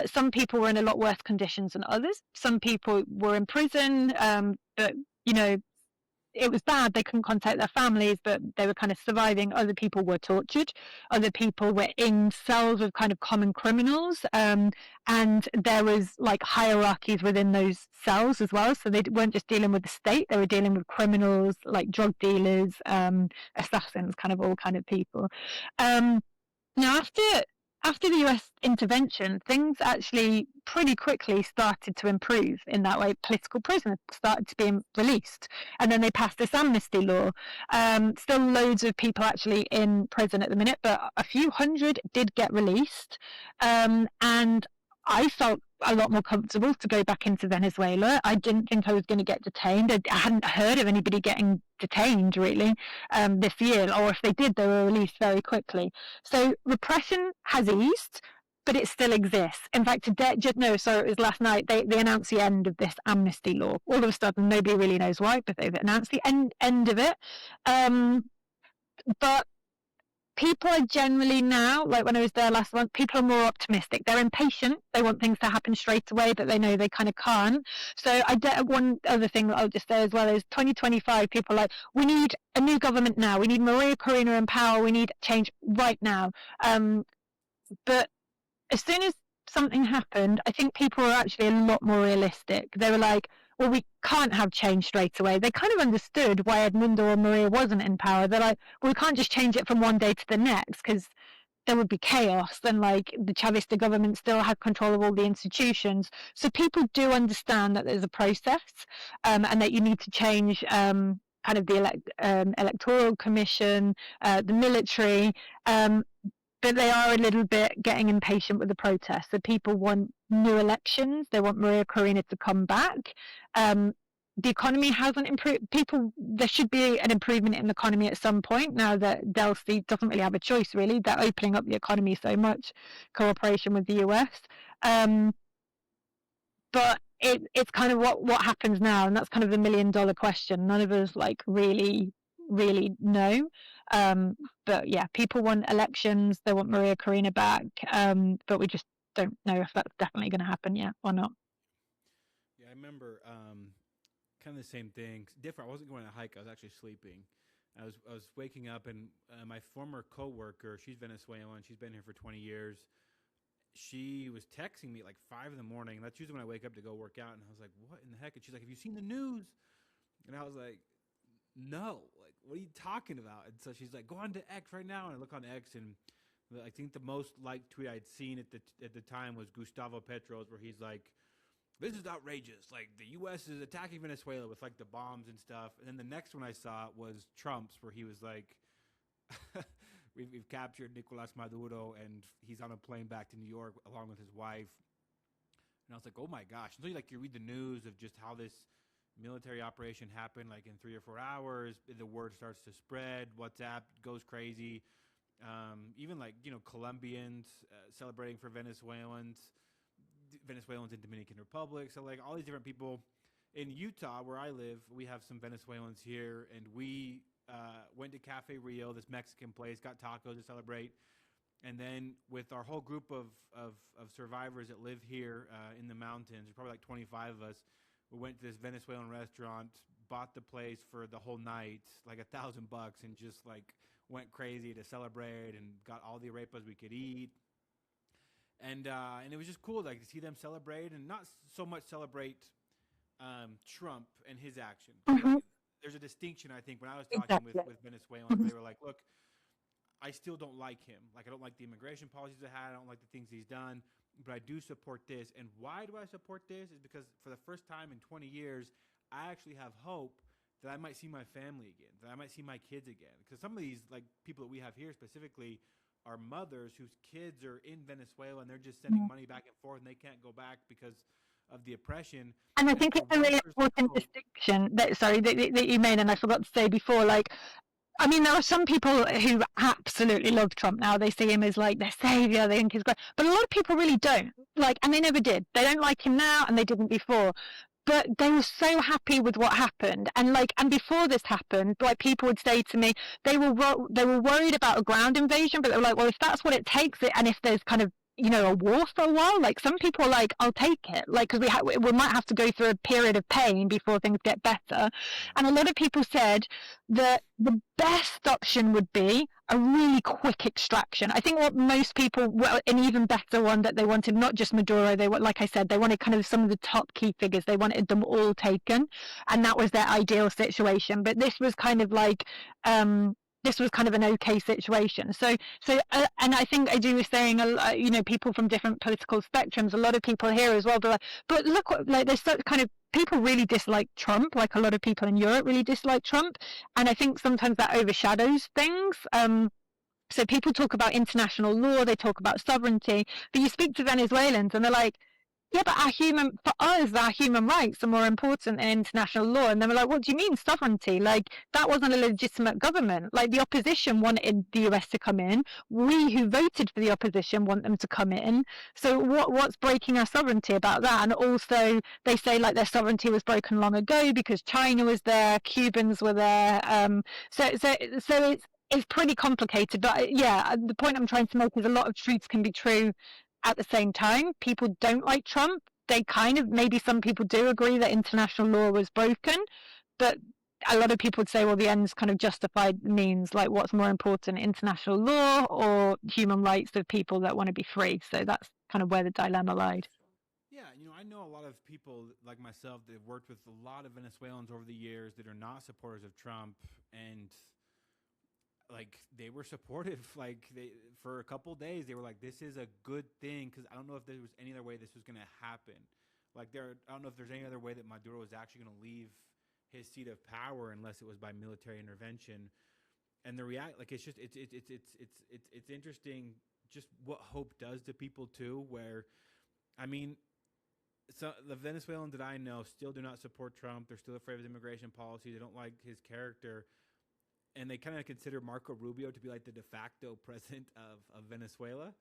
Some people were in a lot worse conditions than others. Some people were in prison, but you know, it was bad. They couldn't contact their families, but they were kind of surviving. Other people were tortured. Other people were in cells with kind of common criminals. And there was like hierarchies within those cells as well. So they weren't just dealing with the state. They were dealing with criminals, like drug dealers, assassins, kind of all kind of people. Now, after the US intervention, things actually pretty quickly started to improve in that way. Political prisoners started to be released. And then they passed this amnesty law. Still loads of people actually in prison at the minute, but a few hundred did get released. And I felt a lot more comfortable to go back into Venezuela. I didn't think I was going to get detained. I hadn't heard of anybody getting detained really this year, or if they did, they were released very quickly. So repression has eased, but it still exists. In fact, today, it was last night, they announced the end of this amnesty law. All of a sudden, nobody really knows why, but they've announced the end of it. But people are generally now, like when I was there last month, people are more optimistic. They're impatient. They want things to happen straight away, but they know they kind of can't. So one other thing that I'll just say as well is 2025, people are like, we need a new government now. We need Maria Corina in power. We need change right now. But as soon as something happened, I think people were actually a lot more realistic. They were like, well, we can't have change straight away. They kind of understood why Edmundo or Maria wasn't in power. They're like, well, we can't just change it from one day to the next because there would be chaos. Then, like, the Chavista government still had control of all the institutions. So people do understand that there's a process and that you need to change kind of the electoral commission, the military. But they are a little bit getting impatient with the protests. So people want new elections. They want Maria Corina to come back. The economy hasn't improved. There should be an improvement in the economy at some point. Now that Delcy doesn't really have a choice, really. They're opening up the economy so much, cooperation with the US. But it's kind of what happens now, and that's kind of the $1 million question. None of us like really know. But yeah, people want elections. They want Maria Corina back. But we just don't know if that's definitely going to happen yet or not. Yeah, I remember kind of the same thing. Different. I wasn't going on a hike. I was actually sleeping. I was waking up, and my former coworker, she's Venezuelan. She's been here for 20 years. She was texting me at like 5 in the morning. That's usually when I wake up to go work out. And I was like, what in the heck? And she's like, have you seen the news? And I was like, no, like, what are you talking about? And so she's like, go on to X right now. And I look on X, and I think the most liked tweet I'd seen at the time was Gustavo Petro's, where he's like, this is outrageous. Like, the U.S. is attacking Venezuela with, like, the bombs and stuff. And then the next one I saw was Trump's, where he was like, we've captured Nicolas Maduro, and he's on a plane back to New York along with his wife. And I was like, oh, my gosh. And so, like, you read the news of just how this military operation happened, like, in 3 or 4 hours. The word starts to spread. WhatsApp goes crazy. Even, like, you know, Colombians celebrating for Venezuelans in Dominican Republic. So, like, all these different people. In Utah, where I live, we have some Venezuelans here, and we went to Cafe Rio, this Mexican place, got tacos to celebrate. And then with our whole group of survivors that live here in the mountains, there's probably like 25 of us, we went to this Venezuelan restaurant, bought the place for the whole night, like $1,000, and just like went crazy to celebrate and got all the arepas we could eat. And it was just cool, like to see them celebrate, and not so much celebrate Trump and his action. Mm-hmm. Like, there's a distinction, I think, when I was talking Exactly. with Venezuelans, Mm-hmm. they were like, look, I still don't like him. Like, I don't like the immigration policies he had. I don't like the things he's done, but I do support this. And why do I support this? Is because for the first time in 20 years, I actually have hope that I might see my family again, that I might see my kids again. Because some of these, like, people that we have here specifically are mothers whose kids are in Venezuela and they're just sending money back and forth and they can't go back because of the oppression. And I And think for it's a one really person important hope, distinction that you made, and I forgot to say before. Like, I mean, there are some people who absolutely love Trump now. They see him as like their savior. They think he's great, but a lot of people really don't. Like, and they never did. They don't like him now, and they didn't before. But they were so happy with what happened, and before this happened, like people would say to me, they were worried about a ground invasion, but they were like, well, if that's what it takes, and if there's kind of a war for a while, like some people are like, I'll take it, like because we might have to go through a period of pain before things get better. And a lot of people said that the best option would be a really quick extraction. I think what most people, well, an even better one that they wanted, not just Maduro, they were, like I said, they wanted kind of some of the top key figures. They wanted them all taken, and that was their ideal situation. But this was kind of like, this was kind of an okay situation. And I think Adu was saying, people from different political spectrums, a lot of people here as well, but look, like there's such kind of people really dislike Trump, like a lot of people in Europe really dislike Trump, and I think sometimes that overshadows things. So people talk about international law, they talk about sovereignty, but you speak to Venezuelans and they're like, yeah, but for us, our human rights are more important than international law. And they were like, what do you mean sovereignty? Like, that wasn't a legitimate government. Like, the opposition wanted the US to come in. We who voted for the opposition want them to come in. So what's breaking our sovereignty about that? And also, they say, like, their sovereignty was broken long ago because China was there, Cubans were there. So it's pretty complicated. But, yeah, the point I'm trying to make is a lot of truths can be true at the same time. People don't like Trump. They kind of, maybe some people do agree that international law was broken, but a lot of people would say, well, the ends kind of justified the means. Like, what's more important, international law or human rights of people that want to be free? So that's kind of where the dilemma lied. yeah, I know a lot of people like myself that have worked with a lot of Venezuelans over the years that are not supporters of Trump, and like they were supportive. Like they, for a couple of days, they were like, "This is a good thing," because I don't know if there was any other way this was going to happen. Like I don't know if there's any other way that Maduro was actually going to leave his seat of power unless it was by military intervention. And like it's just it's interesting just what hope does to people too. Where, I mean, so the Venezuelans that I know still do not support Trump. They're still afraid of his immigration policy. They don't like his character, and they kind of consider Marco Rubio to be like the de facto president of Venezuela.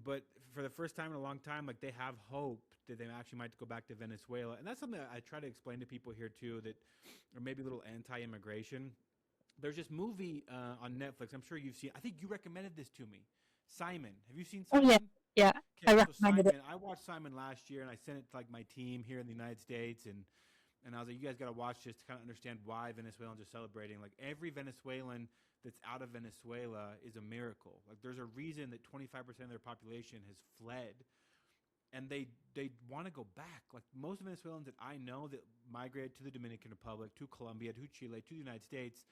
But for the first time in a long time, like they have hope that they actually might go back to Venezuela. And that's something that I try to explain to people here too, that are maybe a little anti-immigration. There's this movie on Netflix. I'm sure you've seen. I think you recommended this to me. Simon. Have you seen Simon? Oh, yeah. I Okay, so recommended Simon, it. I watched Simon last year, and I sent it to like my team here in the United States, and I was like, you guys got to watch this to kind of understand why Venezuelans are celebrating. Like every Venezuelan that's out of Venezuela is a miracle. Like there's a reason that 25% of their population has fled, and they want to go back. Like most Venezuelans that I know that migrated to the Dominican Republic, to Colombia, to Chile, to the United States,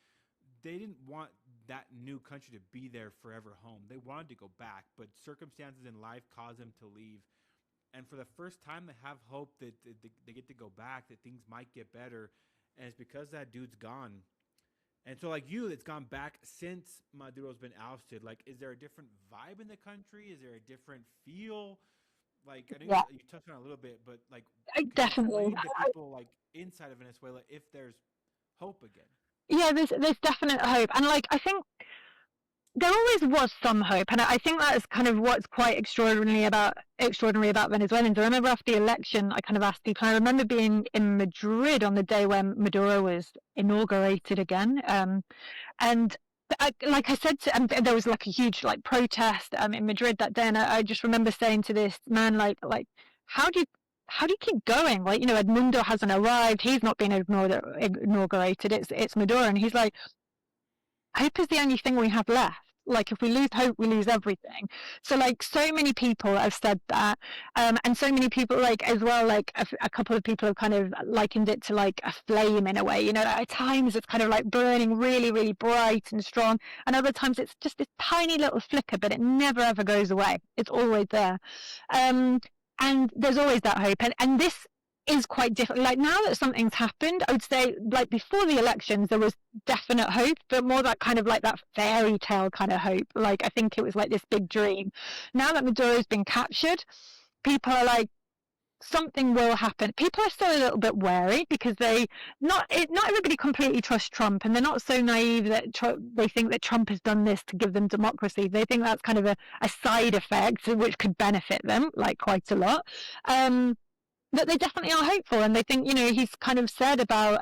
they didn't want that new country to be their forever home. They wanted to go back, but circumstances in life caused them to leave. And for the first time, they have hope that they get to go back, that things might get better. And it's because that dude's gone. And so, like you, it's gone back since Maduro's been ousted. Like, is there a different vibe in the country? Is there a different feel? Like, I know you touched on it a little bit, but like, Definitely. explain to people like inside of Venezuela if there's hope again. Yeah, there's definite hope, and like I think there always was some hope, and I think that is kind of what's quite extraordinary about Venezuelans. I remember after the election, I kind of asked people. I remember being in Madrid on the day when Maduro was inaugurated again, and like I said, there was like a huge like protest in Madrid that day, and I just remember saying to this man, like how do you keep going? Like, Edmundo hasn't arrived. He's not been inaugurated. It's Maduro. And he's like, hope is the only thing we have left. like if we lose hope, we lose everything. So like so many people have said that, and so many people like as well, like a couple of people have kind of likened it to like a flame in a way, you know, at times it's kind of like burning really, really bright and strong, and other times it's just this tiny little flicker, but it never ever goes away. It's always there. Um, and there's always that hope. And this is quite different. Like now that something's happened, I would say like before the elections, there was definite hope, but more that kind of like that fairy tale kind of hope. Like I think it was like this big dream. Now that Maduro's been captured, people are like, something will happen. People are still a little bit wary because not everybody completely trusts Trump, and they're not so naive that they think that Trump has done this to give them democracy. They think that's kind of a side effect which could benefit them like quite a lot. But they definitely are hopeful, and they think, you know, he's kind of said about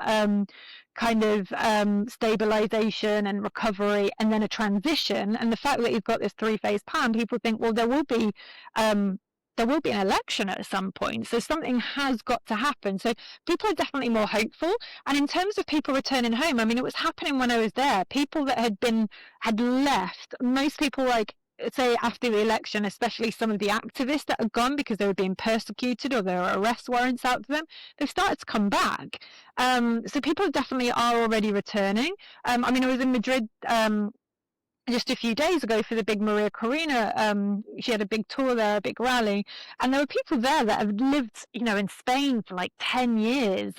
stabilization and recovery and then a transition, and the fact that he's got this three-phase plan, people think, well, there will be an election at some point, so something has got to happen. So people are definitely more hopeful. And in terms of people returning home, I mean, it was happening when I was there. People that had left, most people, like say after the election, especially some of the activists that had gone because they were being persecuted or there were arrest warrants out for them, they've started to come back. So people definitely are already returning. I mean, I was in Madrid just a few days ago for the big Maria Corina. She had a big tour there, a big rally, and there were people there that have lived, you know, in Spain for like 10 years,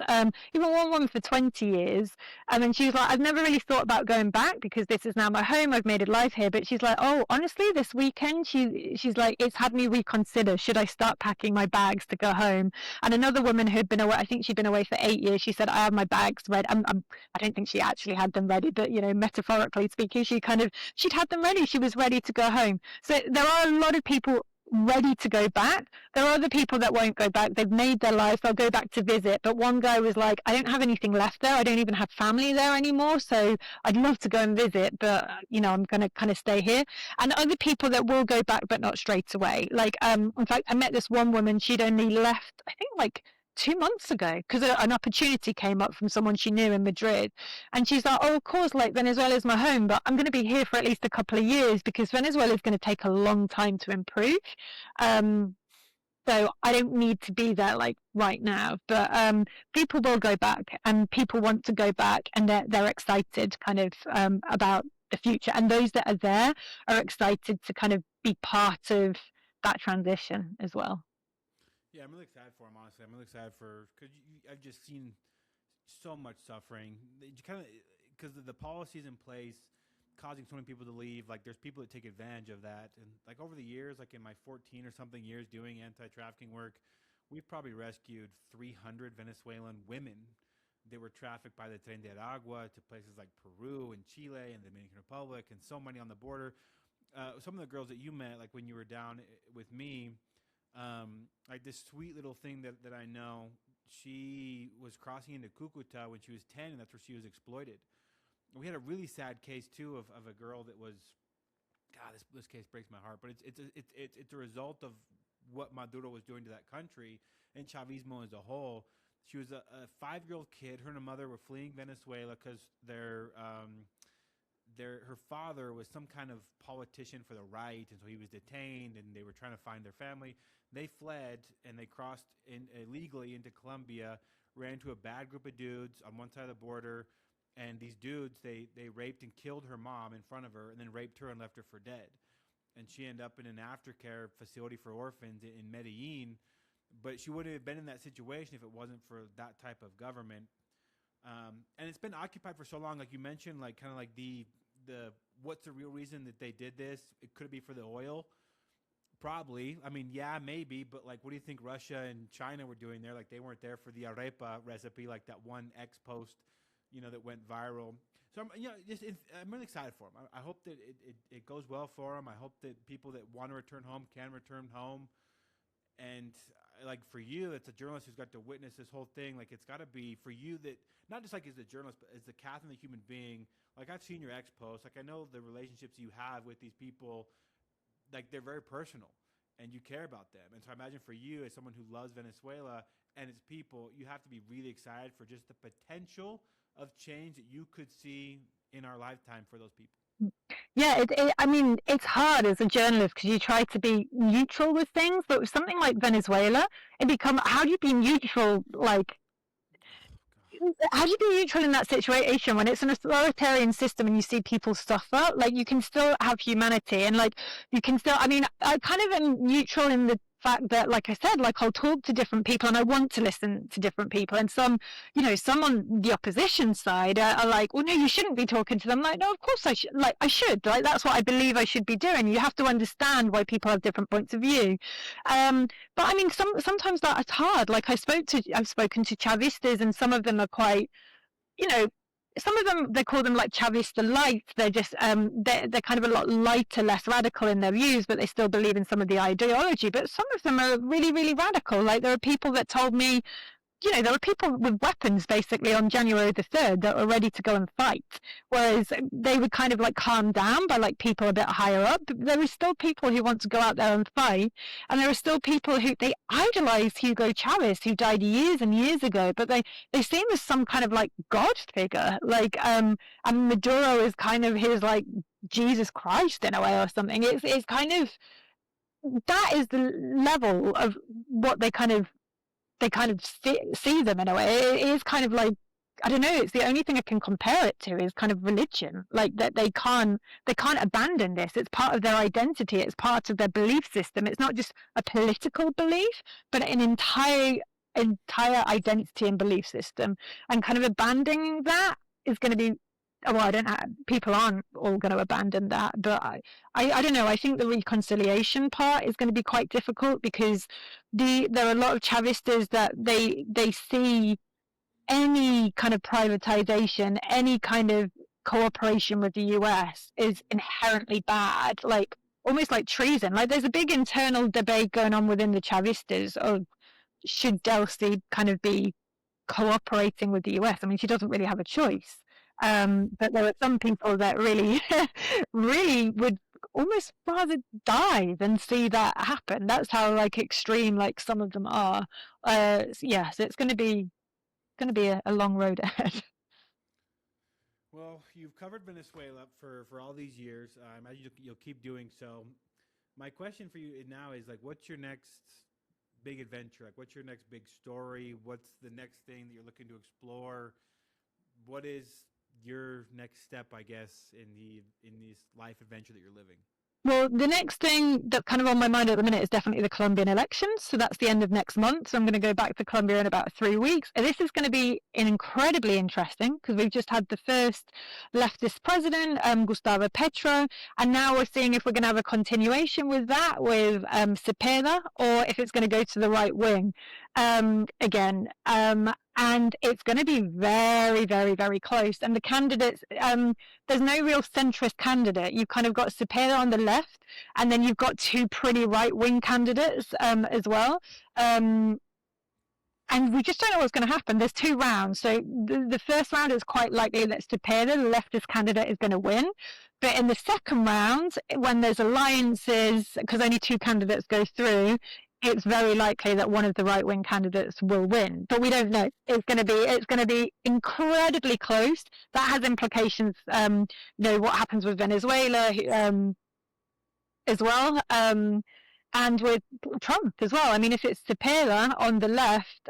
even one woman for 20 years. And she was like, I've never really thought about going back because this is now my home. I've made a life here. But she's like, oh, honestly, this weekend, she's like, it's had me reconsider. Should I start packing my bags to go home? And another woman who'd been away, I think she'd been away for 8 years, she said, I have my bags ready. I don't think she actually had them ready, but, you know, metaphorically speaking, she'd had them ready. She was ready to go home. So there are a lot of people ready to go back. There are other people that won't go back. They've made their life. They'll go back to visit. But one guy was like, I don't have anything left there. I don't even have family there anymore. So I'd love to go and visit, but, you know, I'm going to kind of stay here. And other people that will go back, but not straight away. Like, in fact, I met this one woman. She'd only left, I think, like 2 months ago because an opportunity came up from someone she knew in Madrid, and she's like, oh, of course, like Venezuela's my home, but I'm going to be here for at least a couple of years because Venezuela is going to take a long time to improve, so I don't need to be there like right now. But people will go back, and people want to go back, and they're excited kind of about the future, and those that are there are excited to kind of be part of that transition as well. Yeah, I'm really excited for him. Honestly, I'm really excited because I've just seen so much suffering. You kind of because the policies in place causing so many people to leave. Like, there's people that take advantage of that, and like over the years, like in my 14 or something years doing anti-trafficking work, we've probably rescued 300 Venezuelan women. They were trafficked by the Tren de Aragua to places like Peru and Chile and the Dominican Republic, and so many on the border. Some of the girls that you met, like when you were down with me, like this sweet little thing that I know, she was crossing into Cucuta when she was 10, and that's where she was exploited. We had a really sad case too of a girl that was, God, this case breaks my heart, but it's a result of what Maduro was doing to that country and Chavismo as a whole. She was a 5-year-old kid. Her and her mother were fleeing Venezuela because her father was some kind of politician for the right, and so he was detained, and they were trying to find their family. They fled, and they crossed illegally into Colombia, ran into a bad group of dudes on one side of the border, and these dudes, they raped and killed her mom in front of her, and then raped her and left her for dead. And she ended up in an aftercare facility for orphans in Medellin, but she wouldn't have been in that situation if it wasn't for that type of government. And it's been occupied for so long, like you mentioned, like kind of like the what's the real reason that they did this? It could be for the oil, probably. I mean, yeah, maybe, but like, what do you think Russia and China were doing there? Like, they weren't there for the arepa recipe, like that one X post, that went viral. So I'm really excited for them. I hope that it goes well for them. I hope that people that want to return home can return home. And like for you, it's a journalist who's got to witness this whole thing. Like, it's got to be for you that not just like as a journalist, but as the Catherine, the human being. Like, I've seen your ex posts. Like, I know the relationships you have with these people. Like, they're very personal, and you care about them. And so I imagine for you, as someone who loves Venezuela and its people, you have to be really excited for just the potential of change that you could see in our lifetime for those people. Yeah, I mean, it's hard as a journalist because you try to be neutral with things, but with something like Venezuela, how do you be neutral? Like, how do you be neutral in that situation when it's an authoritarian system and you see people suffer? Like, you can still have humanity and, like, you can still, I mean, I kind of am neutral in the fact that, like I said, like, I'll talk to different people and I want to listen to different people. And some, some on the opposition side are like, well, no, you shouldn't be talking to them. Like, no, of course I should. Like, I should. Like, that's what I believe I should be doing. You have to understand why people have different points of view. But I mean, sometimes that's hard. Like, I've spoken to Chavistas, and some of them are quite, you know, some of them, they call them like Chavista light. They're just they're kind of a lot lighter, less radical in their views, but they still believe in some of the ideology. But some of them are really, really radical. Like, there are people that told me, there were people with weapons basically on January the 3rd that were ready to go and fight. Whereas they were kind of like calmed down by like people a bit higher up. But there are still people who want to go out there and fight. And there are still people who, they idolize Hugo Chavez, who died years and years ago, but they see him as some kind of like God figure. Like, and Maduro is kind of his like Jesus Christ in a way or something. It's kind of, that is the level of what they kind of see them in a way. It is kind of like, I don't know, it's the only thing I can compare it to is kind of religion. Like, that they can't abandon this. It's part of their identity. It's part of their belief system. It's not just a political belief, but an entire identity and belief system. And kind of abandoning that is going to be, well, I don't know, people aren't all going to abandon that, but I don't know. I think the reconciliation part is going to be quite difficult because there are a lot of Chavistas that they see any kind of privatization, any kind of cooperation with the US is inherently bad, like almost like treason. Like, there's a big internal debate going on within the Chavistas of, should Delcy kind of be cooperating with the US? I mean, she doesn't really have a choice. But there are some people that really, really would almost rather die than see that happen. That's how like extreme like some of them are. Yeah, so it's going to be a long road ahead. Well, you've covered Venezuela for all these years. I imagine you'll keep doing so. My question for you now is like, what's your next big adventure? Like, what's your next big story? What's the next thing that you're looking to explore? What is your next step, I guess, in this life adventure that you're living? Well, the next thing that's kind of on my mind at the minute is definitely the Colombian elections. So that's the end of next month. So I'm going to go back to Colombia in about 3 weeks. And this is going to be incredibly interesting because we've just had the first leftist president, Gustavo Petro, and now we're seeing if we're going to have a continuation with that with Cepeda, or if it's going to go to the right wing again. And it's going to be very, very, very close. And the candidates, there's no real centrist candidate. You've kind of got Cepeda on the left, and then you've got two pretty right-wing candidates as well. And we just don't know what's going to happen. There's two rounds. So the first round is quite likely that Cepeda, the leftist candidate, is going to win. But in the second round, when there's alliances, because only two candidates go through, it's very likely that one of the right-wing candidates will win. But we don't know. It's going to be incredibly close. That has implications. What happens with Venezuela as well. And with Trump as well. I mean, if it's Cepeda on the left,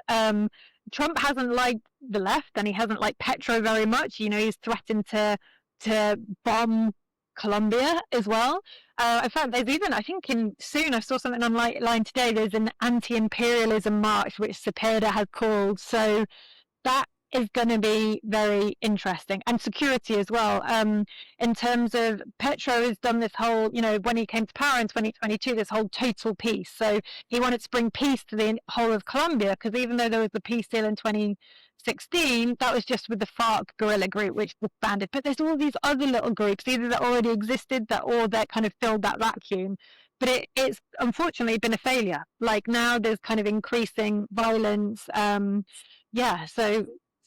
Trump hasn't liked the left, and he hasn't liked Petro very much. He's threatened to bomb Colombia as well. In fact, there's even, I think soon, I saw something online today, there's an anti-imperialism march which Cepeda has called. So that is going to be very interesting, and security as well. In terms of Petro has done this whole, when he came to power in 2022, this whole total peace. So he wanted to bring peace to the whole of Colombia, because even though there was the peace deal in 2016, that was just with the FARC guerrilla group, which disbanded. But there's all these other little groups, either that already existed or that kind of filled that vacuum. But it's unfortunately been a failure. Like, now there's kind of increasing violence.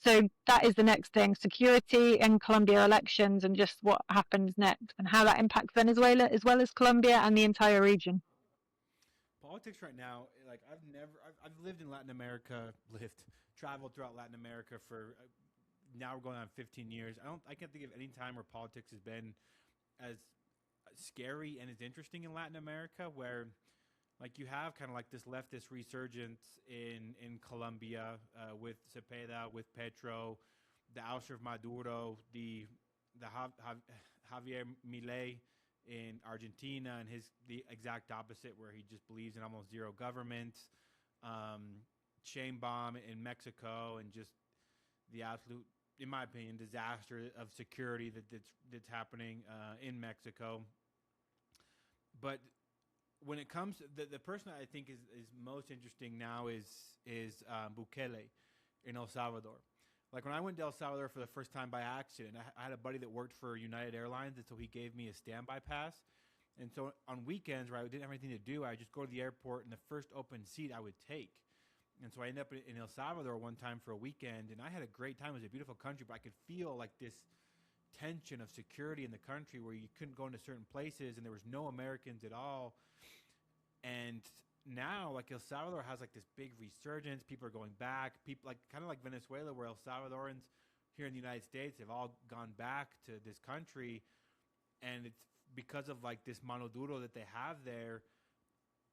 So that is the next thing: security and Colombia elections, and just what happens next, and how that impacts Venezuela as well as Colombia and the entire region. Politics right now, like I've lived in Latin America, traveled throughout Latin America for now we're going on 15 years. I can't think of any time where politics has been as scary and it's interesting in Latin America, where like you have kind of like this leftist resurgence in Colombia with Cepeda, with Petro, the ouster of Maduro, the Javier Milei in Argentina, and his the exact opposite, where he just believes in almost zero government, chain bomb in Mexico, and just the absolute, in my opinion, disaster of security that's happening in Mexico. But when it comes to the person I think is most interesting now is Bukele in El Salvador. Like when I went to El Salvador for the first time by accident, I had a buddy that worked for United Airlines, and so he gave me a standby pass. And so on weekends where I didn't have anything to do, I would just go to the airport, and the first open seat I would take. And so I ended up in El Salvador one time for a weekend, and I had a great time. It was a beautiful country, but I could feel like this tension of security in the country where you couldn't go into certain places, and there was no Americans at all. And now, like El Salvador has like this big resurgence. People are going back. People like kind of like Venezuela, where El Salvadorans here in the United States have all gone back to this country, and it's because of like this mano duro that they have there.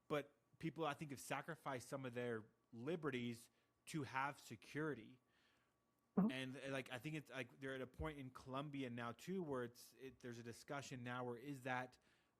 But people, I think, have sacrificed some of their liberties to have security. And like I think it's like they're at a point in Colombia now too, where there's a discussion now where is that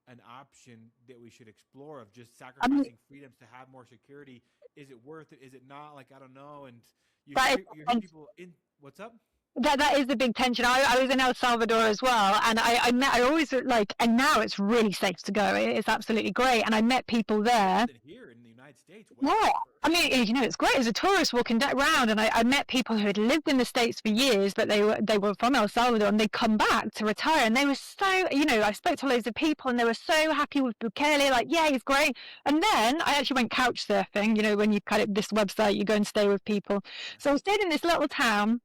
an option that we should explore, of just sacrificing freedoms to have more security? Is it worth it? Is it not? Like, I don't know. And you hear people in, what's up? That is the big tension. I was in El Salvador as well, and I always like, and now it's really safe to go. It's absolutely great, and I met people there. Here in the United States. Yeah, I mean, it's great as a tourist walking around, and I met people who had lived in the States for years, but they were from El Salvador, and they'd come back to retire, and they were so, I spoke to loads of people, and they were so happy with Bukele, like, yeah, he's great. And then I actually went couch surfing, when you kind of, this website, you go and stay with people. So I stayed in this little town.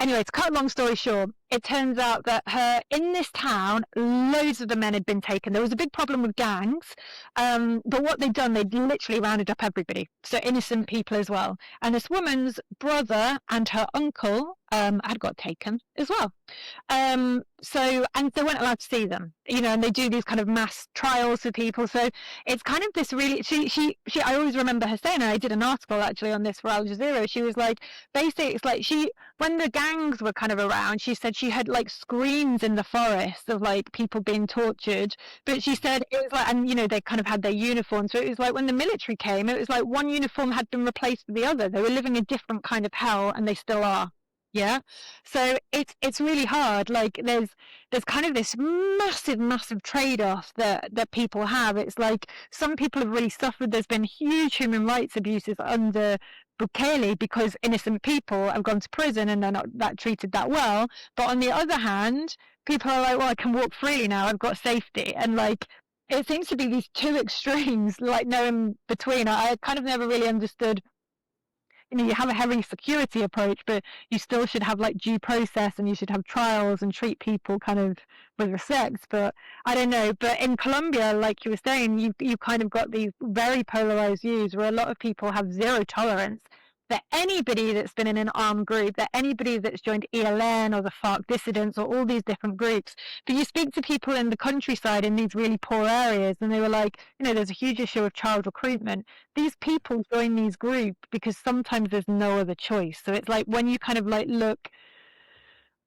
Anyway, to cut a long story short, it turns out that in this town, loads of the men had been taken. There was a big problem with gangs, but what they'd done, they'd literally rounded up everybody, so innocent people as well. And this woman's brother and her uncle had got taken as well. So, and they weren't allowed to see them, and they do these kind of mass trials for people. So it's kind of this really, she I always remember her saying, and I did an article actually on this for Al Jazeera. She was like, basically, it's like when the gangs were kind of around, she said she had like screens in the forest of like people being tortured. But she said it was like, and they kind of had their uniforms. So it was like when the military came, it was like one uniform had been replaced with the other. They were living a different kind of hell, and they still are. Yeah. So it's really hard. Like there's kind of this massive trade-off that people have. It's like some people have really suffered. There's been huge human rights abuses under Bukele because innocent people have gone to prison and they're not that treated that well. But on the other hand, people are like, well, I can walk freely now. I've got safety. And like it seems to be these two extremes, like no in between. I kind of never really understood. You have a heavy security approach, but you still should have like due process, and you should have trials and treat people kind of with respect. But I don't know. But in Colombia, like you were saying, you kind of got these very polarized views where a lot of people have zero tolerance that anybody that's been in an armed group, that anybody that's joined ELN or the FARC dissidents or all these different groups. But you speak to people in the countryside in these really poor areas, and they were like, there's a huge issue of child recruitment. These people join these groups because sometimes there's no other choice. So it's like when you kind of like look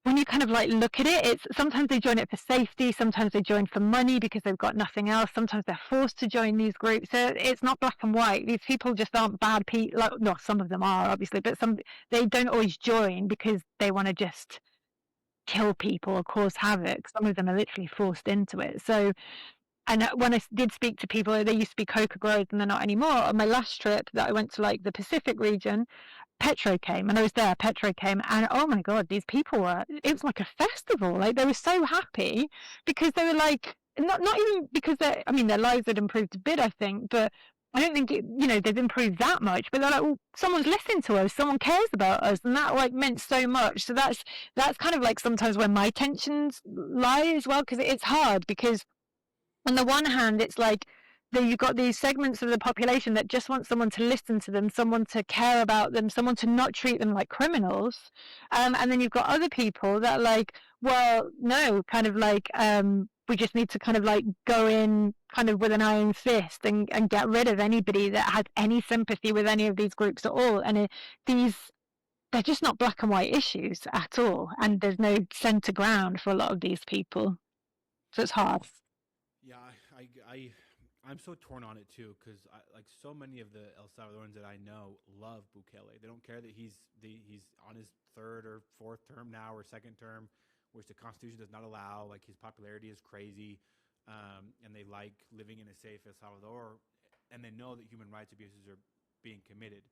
at it, it's sometimes they join it for safety, sometimes they join for money because they've got nothing else, sometimes they're forced to join these groups. So it's not black and white. These people just aren't bad people. Like, no, some of them are obviously, but they don't always join because they want to just kill people or cause havoc. Some of them are literally forced into it. So, and when I did speak to people, they used to be coca growers and they're not anymore. On my last trip that I went to like the Pacific region, Petro came, and I was there. Petro came, and oh my God, these people it was like a festival. Like they were so happy because they were like, not even because their lives had improved a bit, I think, but I don't think they've improved that much. But they're like, well, someone's listening to us, someone cares about us, and that like meant so much. So that's kind of like sometimes where my tensions lie as well, because it's hard because on the one hand, it's like you've got these segments of the population that just want someone to listen to them, someone to care about them, someone to not treat them like criminals. And then you've got other people that are like, well, no, kind of like, we just need to kind of like go in kind of with an iron fist and get rid of anybody that has any sympathy with any of these groups at all. And these, they're just not black and white issues at all. And there's no center ground for a lot of these people. So it's hard. Yeah, I'm so torn on it too because like so many of the El Salvadorans that I know love Bukele. They don't care that he's on his third or fourth term now or second term, which the Constitution does not allow. Like his popularity is crazy, and they like living in a safe El Salvador, and they know that human rights abuses are being committed.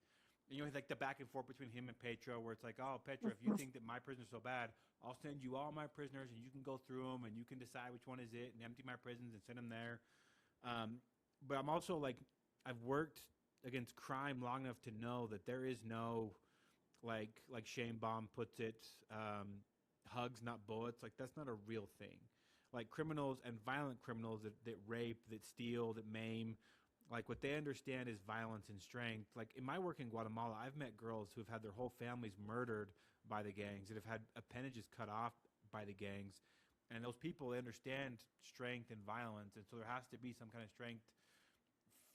And, you know, like the back and forth between him and Petro, where it's like, oh, Petro, if you think that my prisoners are so bad, I'll send you all my prisoners, and you can go through them, and you can decide which one is it, and empty my prisons and send them there. But I'm also like, I've worked against crime long enough to know that there is no, like Shane Baum puts it, hugs not bullets. Like that's not a real thing. Like criminals and violent criminals that rape, that steal, that maim, like what they understand is violence and strength. Like in my work in Guatemala, I've met girls who have had their whole families murdered by the gangs, that have had appendages cut off by the gangs. And those people, they understand strength and violence, and so there has to be some kind of strength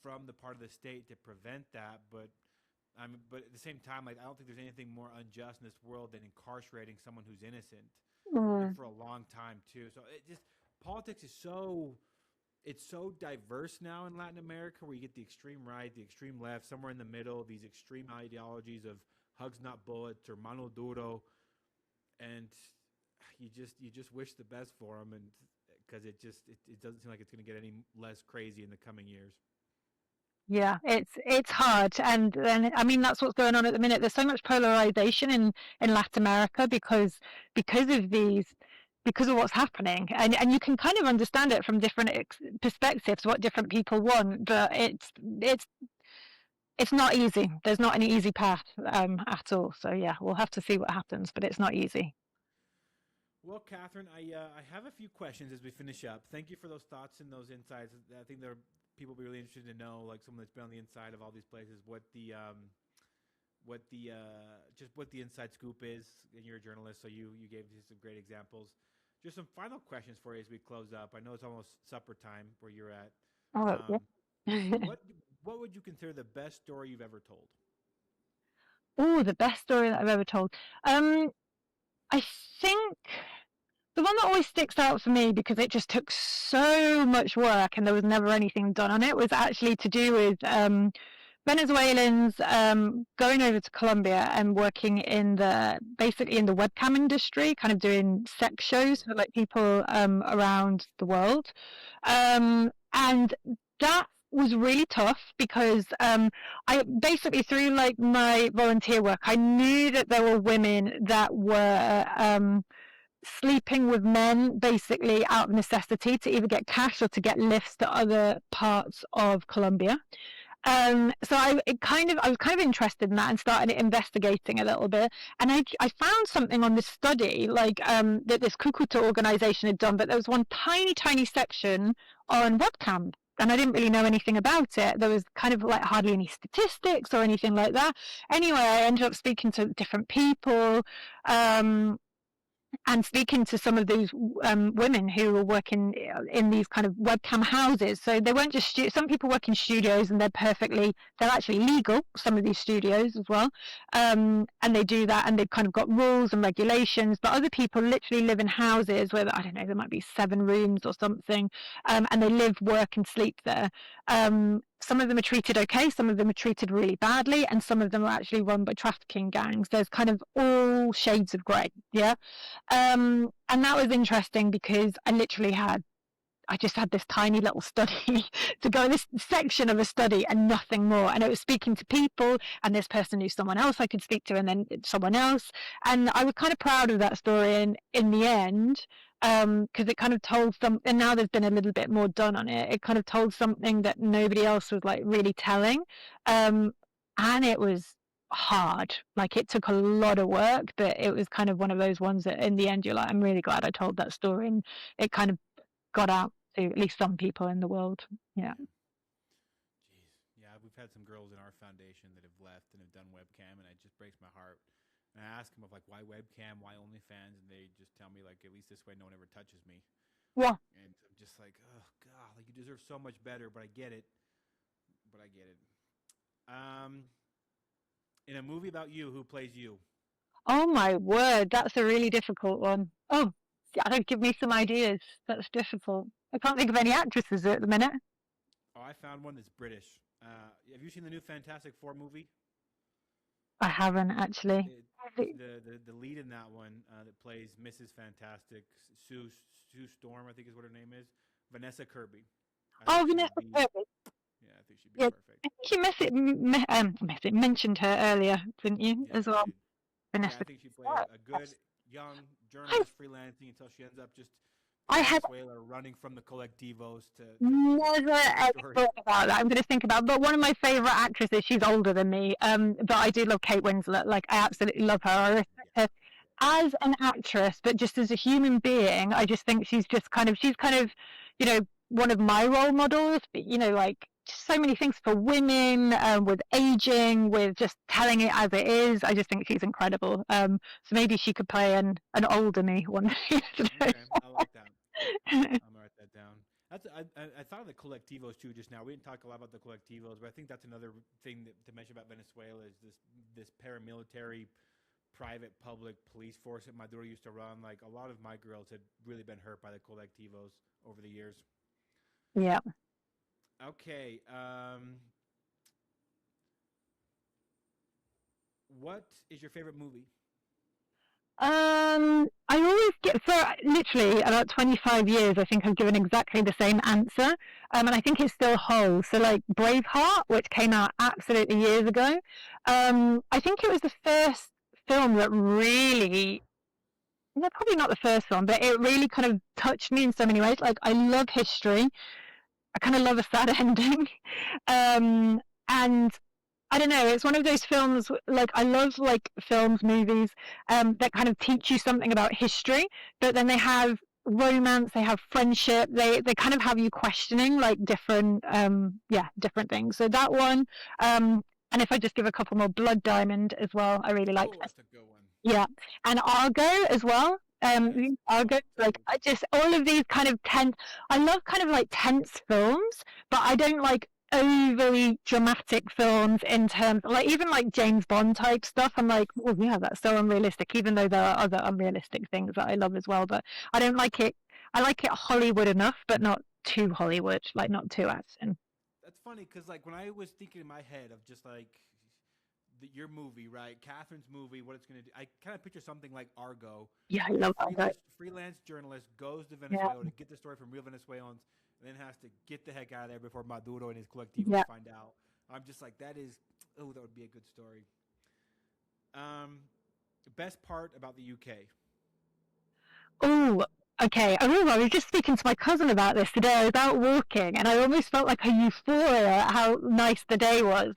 from the part of the state to prevent that. But at the same time, like I don't think there's anything more unjust in this world than incarcerating someone who's innocent, and Mm. for a long time too. So it just politics is so it's so diverse now in Latin America, where you get the extreme right, the extreme left, somewhere in the middle, these extreme ideologies of hugs not bullets or mano duro, and you just wish the best for them, and because it doesn't seem like it's going to get any less crazy in the coming years. Yeah, it's hard, and then I mean that's what's going on at the minute. There's so much polarization in Latin America because of these because of what's happening, and you can kind of understand it from different perspectives what different people want, but it's not easy. There's not an easy path at all. So yeah, we'll have to see what happens, but it's not easy. Well, Catherine, I have a few questions as we finish up. Thank you for those thoughts and those insights. I think there are people will be really interested to know, like someone that's been on the inside of all these places, what the inside scoop is. And you're a journalist, so you gave us some great examples. Just some final questions for you as we close up. I know it's almost supper time where you're at. Oh Um, yeah. what what would you consider the best story you've ever told? Oh, the best story that I've ever told. Um, I think the one that always sticks out for me because it just took so much work and there was never anything done on it was actually to do with Venezuelans going over to Colombia and working in the basically in the webcam industry, kind of doing sex shows for like people around the world, and that was really tough because I basically through like my volunteer work, I knew that there were women that were sleeping with men basically out of necessity to either get cash or to get lifts to other parts of Colombia. So I was kind of interested in that and started investigating a little bit. And I found something on this study, like that this Cucuta organization had done, but there was one tiny, tiny section on webcam. And I didn't really know anything about it. There was kind of like hardly any statistics or anything like that. Anyway, I ended up speaking to different people. Um, and speaking to some of these women who were working in these kind of webcam houses. So they weren't just some people work in studios and they're actually legal, some of these studios as well. And they do that and they've kind of got rules and regulations, but other people literally live in houses where, I don't know, there might be 7 rooms or something, and they live, work and sleep there. Some of them are treated okay, some of them are treated really badly, and some of them are actually run by trafficking gangs. There's kind of all shades of grey, yeah. And that was interesting because I just had this tiny little study to go in this section of a study and nothing more. And it was speaking to people, and this person knew someone else I could speak to, and then someone else. And I was kind of proud of that story in the end, because it kind of told some, and now there's been a little bit more done on it. It kind of told something that nobody else was like really telling. And it was hard. Like it took a lot of work, but it was kind of one of those ones that in the end you're like, I'm really glad I told that story, and it kind of got out to at least some people in the world. Yeah. Jeez, yeah, we've had some girls in our foundation that have left and have done webcam, and it just breaks my heart. And I ask them of like, why webcam, why OnlyFans, and they just tell me like, at least this way, no one ever touches me. Yeah. And I'm just like, oh god, like you deserve so much better, but I get it. But I get it. Um, in a movie about you, who plays you? Oh my word, that's a really difficult one. Oh, yeah, give me some ideas. That's difficult. I can't think of any actresses at the minute. Oh, I found one that's British. Have you seen the new Fantastic Four movie? I haven't actually. It, the lead in that one that plays Mrs. Fantastic, Sue Storm, I think is what her name is, Vanessa Kirby. I think Oh, she Vanessa would be. Kirby. Yeah, I think she'd be Yeah, perfect. I think you mentioned her earlier, didn't you? Yeah, As well, she. Yeah, I Vanessa. think she'd play a good young I, journalist freelancing until she ends up just I in have Venezuela running from the colectivos to never tell the ever story. thought about that. I'm going to think about. But one of my favorite actresses, she's older than me. But I do love Kate Winslet. Like I absolutely love her. I respect her as an actress, but just as a human being, I just think she's kind of, one of my role models. Like just so many things for women, with aging, with just telling it as it is. I just think she's incredible. So maybe she could play an older me one day. Okay, I like that. I'm gonna write that down. I thought of the collectivos too just now. We didn't talk a lot about the collectivos, but I think that's another thing to mention about Venezuela is this paramilitary, private, public police force that Maduro used to run. Like a lot of my girls had really been hurt by the collectivos over the years. Yeah. Okay, what is your favorite movie? I always get for literally about 25 years. I think I've given exactly the same answer, and I think it still holds. So, like Braveheart, which came out absolutely years ago, I think it was the first film that really. No, probably not the first one, but it really kind of touched me in so many ways. Like, I love history. I kind of love a sad ending, and I don't know. It's one of those films. Like I love like films, movies that kind of teach you something about history, but then they have romance, they have friendship, they kind of have you questioning like different things. So that one, and if I just give a couple more, Blood Diamond as well. I really like Oh, that. that's a good one. Yeah, and Argo as well. Yes. Oh, Argo, like so I just all of these kind of tense. I love kind of like tense films, but I don't like overly dramatic films in terms like even like James Bond type stuff. I'm like, oh yeah, that's so unrealistic. Even though there are other unrealistic things that I love as well, but I don't like it. I like it Hollywood enough, but not too Hollywood, like not too action. that's funny because like when I was thinking in my head of just like your movie, right? Catherine's movie, what it's going to do. I kind of picture something like Argo, Yeah, I where a love Argo. freelance journalist goes to Yeah, Venezuela to get the story from real Venezuelans, and then has to get the heck out of there before Maduro and his collectivos yeah. find out. I'm just like, that is, oh, that would be a good story. Um, best part about the UK. Oh, okay. I was just speaking to my cousin about this today. I was out walking and I almost felt like a euphoria at how nice the day was.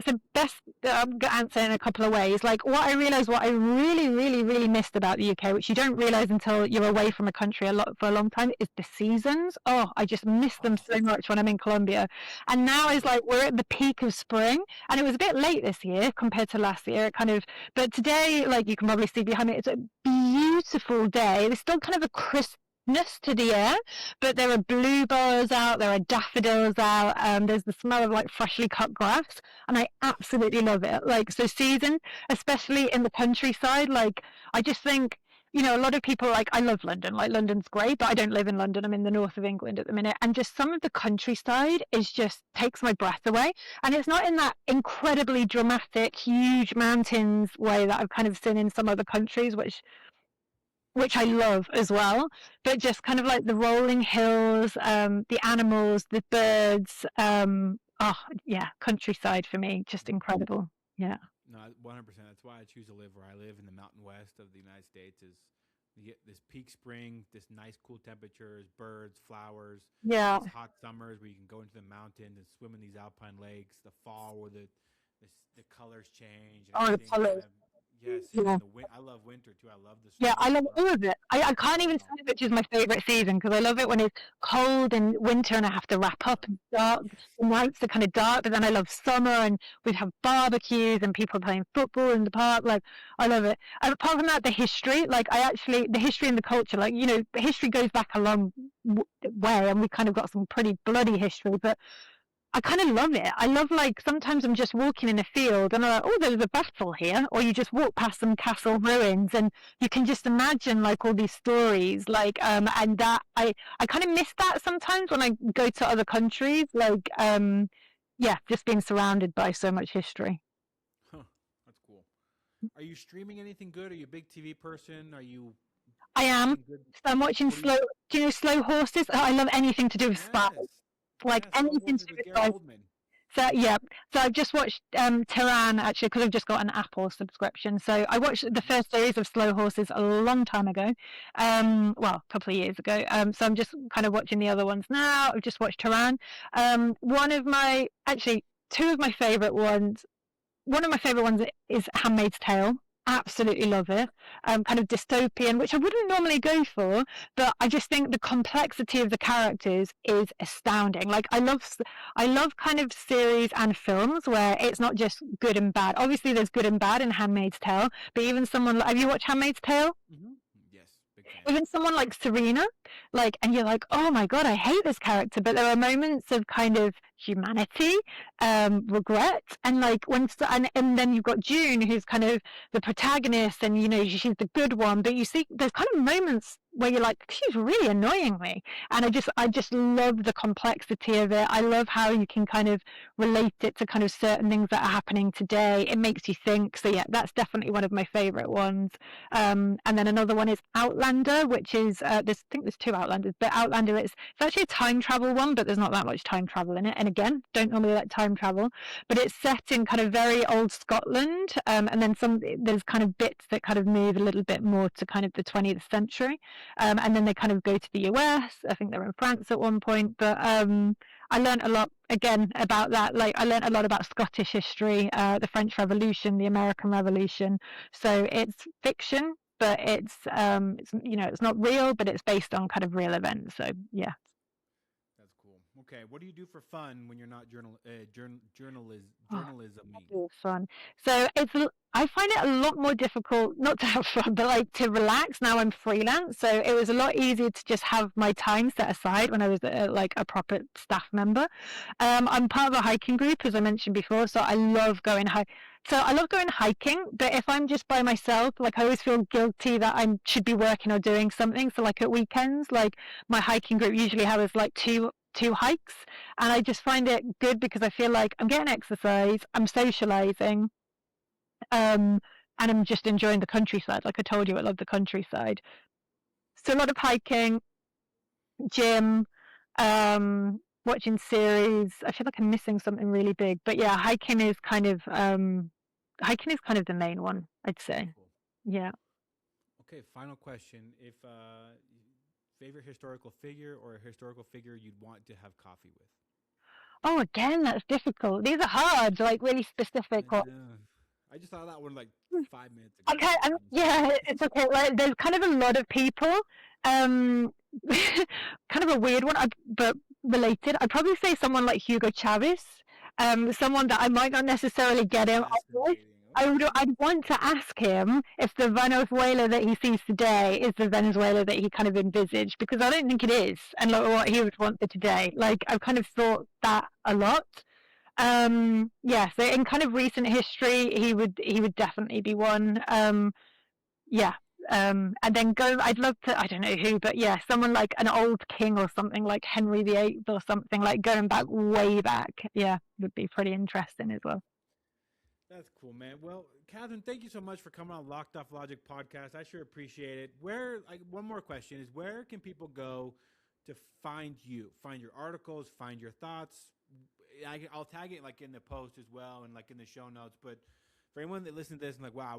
So best, I'm going to answer in a couple of ways. Like what I realized, what I really, really, really missed about the UK, which you don't realize until you're away from a country for a long time, is the seasons. Oh, I just miss them Oh, so much when I'm in Colombia. And now it's like we're at the peak of spring and it was a bit late this year compared to last year. But today, like you can probably see behind me, it's a beautiful day. There's still kind of a crispness to the air, but there are bluebells out, there are daffodils out, there's the smell of like freshly cut grass, and I absolutely love it. Like, so season, especially in the countryside, like, I just think, a lot of people like, I love London, like, London's great, but I don't live in London. I'm in the north of England at the minute, and just some of the countryside is just takes my breath away. And it's not in that incredibly dramatic, huge mountains way that I've kind of seen in some other countries, which I love as well, but just kind of like the rolling hills, the animals, the birds. Oh, yeah, countryside for me, just incredible. Yeah. no, 100%. That's why I choose to live where I live in the Mountain West of the United States. Is you get this peak spring, this nice cool temperatures, birds, flowers, Yeah. these hot summers where you can go into the mountains and swim in these alpine lakes. The fall where the colors change and Oh, the everything kind colors. of Yes, Yeah. and I love winter too. I love the Yeah, I snow. love I love all of it. I can't oh even no. say which is my favorite season because I love it when it's cold and winter and I have to wrap up and dark. Yes. The nights are kind of dark, but then I love summer and we'd have barbecues and people playing football in the park. Like, I love it. And apart from that, the history, like, the history and the culture, like, history goes back a long way and we kind of got some pretty bloody history, but I kind of love it. I love like sometimes I'm just walking in a field and I'm like, oh, there's a battle here, or you just walk past some castle ruins and you can just imagine like all these stories, like and that I kind of miss that sometimes when I go to other countries, like yeah, just being surrounded by so much history. Huh. That's cool. Are you streaming anything good? Are you a big TV person? Are you I am. watching good? So I'm watching What do you? slow. Do you know slow horses? I love anything to do with spies, Yes. like Yes. Slow anything to horses do with with Gary spies. Oldman. So yeah, so I've just watched Tehran actually because I've just got an Apple subscription. So I watched the Nice. first series of Slow Horses a long time ago, well, a couple of years ago. So I'm just kind of watching the other ones now. I've just watched Tehran. One of my actually two of my favorite ones one of my favorite ones is Handmaid's Tale. Absolutely love it. Kind of dystopian, which I wouldn't normally go for, but I just think the complexity of the characters is astounding. Like I love kind of series and films where it's not just good and bad. Obviously, there's good and bad in Handmaid's Tale, but even someone like, have you watched Handmaid's Tale? Yes. Big fan. Even someone like Serena, like, and you're like, oh my god, I hate this character, but there are moments of kind of humanity, regret, and like and then you've got June, who's kind of the protagonist, and she's the good one, but you see, there's kind of moments where you're like, she's really annoying me, and I just love the complexity of it. I love how you can kind of relate it to kind of certain things that are happening today. It makes you think. So yeah, that's definitely one of my favorite ones. And then another one is Outlander, which is I think there's two Outlanders, but Outlander it's actually a time travel one, but there's not that much time travel in it. And again, don't normally like time travel, but it's set in kind of very old Scotland, and then there's kind of bits that kind of move a little bit more to kind of the 20th century, and then they kind of go to the US. I think they're in France at one point, but I learned a lot again about that. Like I learned a lot about Scottish history, the French Revolution, the American Revolution. So it's fiction, but it's not real, but it's based on kind of real events. So yeah. That's cool. Okay. What do you do for fun when you're not Oh, journalism? that'd be fun. So I find it a lot more difficult not to have fun, but like to relax. Now I'm freelance, so it was a lot easier to just have my time set aside when I was like a proper staff member. I'm part of a hiking group, as I mentioned before, so I love going hike. So I love going hiking, but if I'm just by myself, like I always feel guilty that I should be working or doing something. So like at weekends, like my hiking group usually has like two hikes, and I just find it good because I feel like I'm getting exercise, I'm socializing, and I'm just enjoying the countryside. Like I told you, I love the countryside. So a lot of hiking, gym, watching series. I feel like I'm missing something really big, but yeah, hiking is kind of the main one, I'd say. Cool. Yeah. Okay. Final question: If favorite historical figure or a historical figure you'd want to have coffee with? Oh, again, that's difficult. These are hard, like really specific. I Or know. I just thought that one like 5 minutes ago. okay, So yeah, it's okay. Like, there's kind of a lot of people. Um, kind of a weird one, but related. I'd probably say someone like Hugo Chavez. Someone that I might not necessarily get him. fascinating. Okay. I'd want to ask him if the Venezuela that he sees today is the Venezuela that he kind of envisaged, because I don't think it is, and like what he would want for today. Like I've kind of thought that a lot. Yeah, so in kind of recent history, he would definitely be one. Yeah. And then I'd love to, I don't know who, but yeah, someone like an old king or something like Henry VIII or something, like going back way back. Yeah, would be pretty interesting as well. That's cool, man. Well, Catherine, thank you so much for coming on Locked Off Logic podcast. I sure appreciate it. One more question is, where can people go to find you, find your articles, find your thoughts? I'll tag it like in the post as well and like in the show notes. But for anyone that listens to this and like, wow, I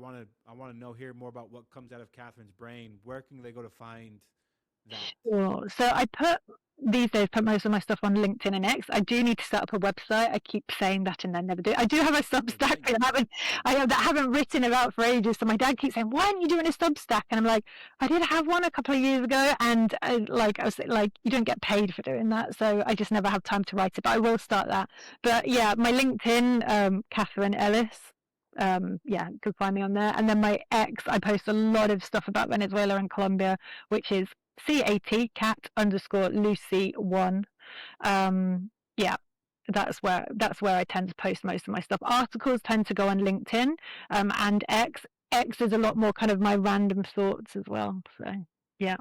want to hear more about what comes out of Catherine's brain. Where can they go to find that? Sure. So these days put most of my stuff on LinkedIn and X. I do need to set up a website. I keep saying that and then never do. I do have a Substack that I haven't written about for ages. So my dad keeps saying, "Why aren't you doing a Substack?" And I'm like, "I did have one a couple of years ago, and I was like, you don't get paid for doing that, so I just never have time to write it. But I will start that. But yeah, my LinkedIn, Catherine Ellis. Yeah, you can find me on there. And then my X, I post a lot of stuff about Venezuela and Colombia, which is cat_Lucy1. Yeah, that's where I tend to post most of my stuff. Articles tend to go on LinkedIn, and X. X is a lot more kind of my random thoughts as well. So yeah.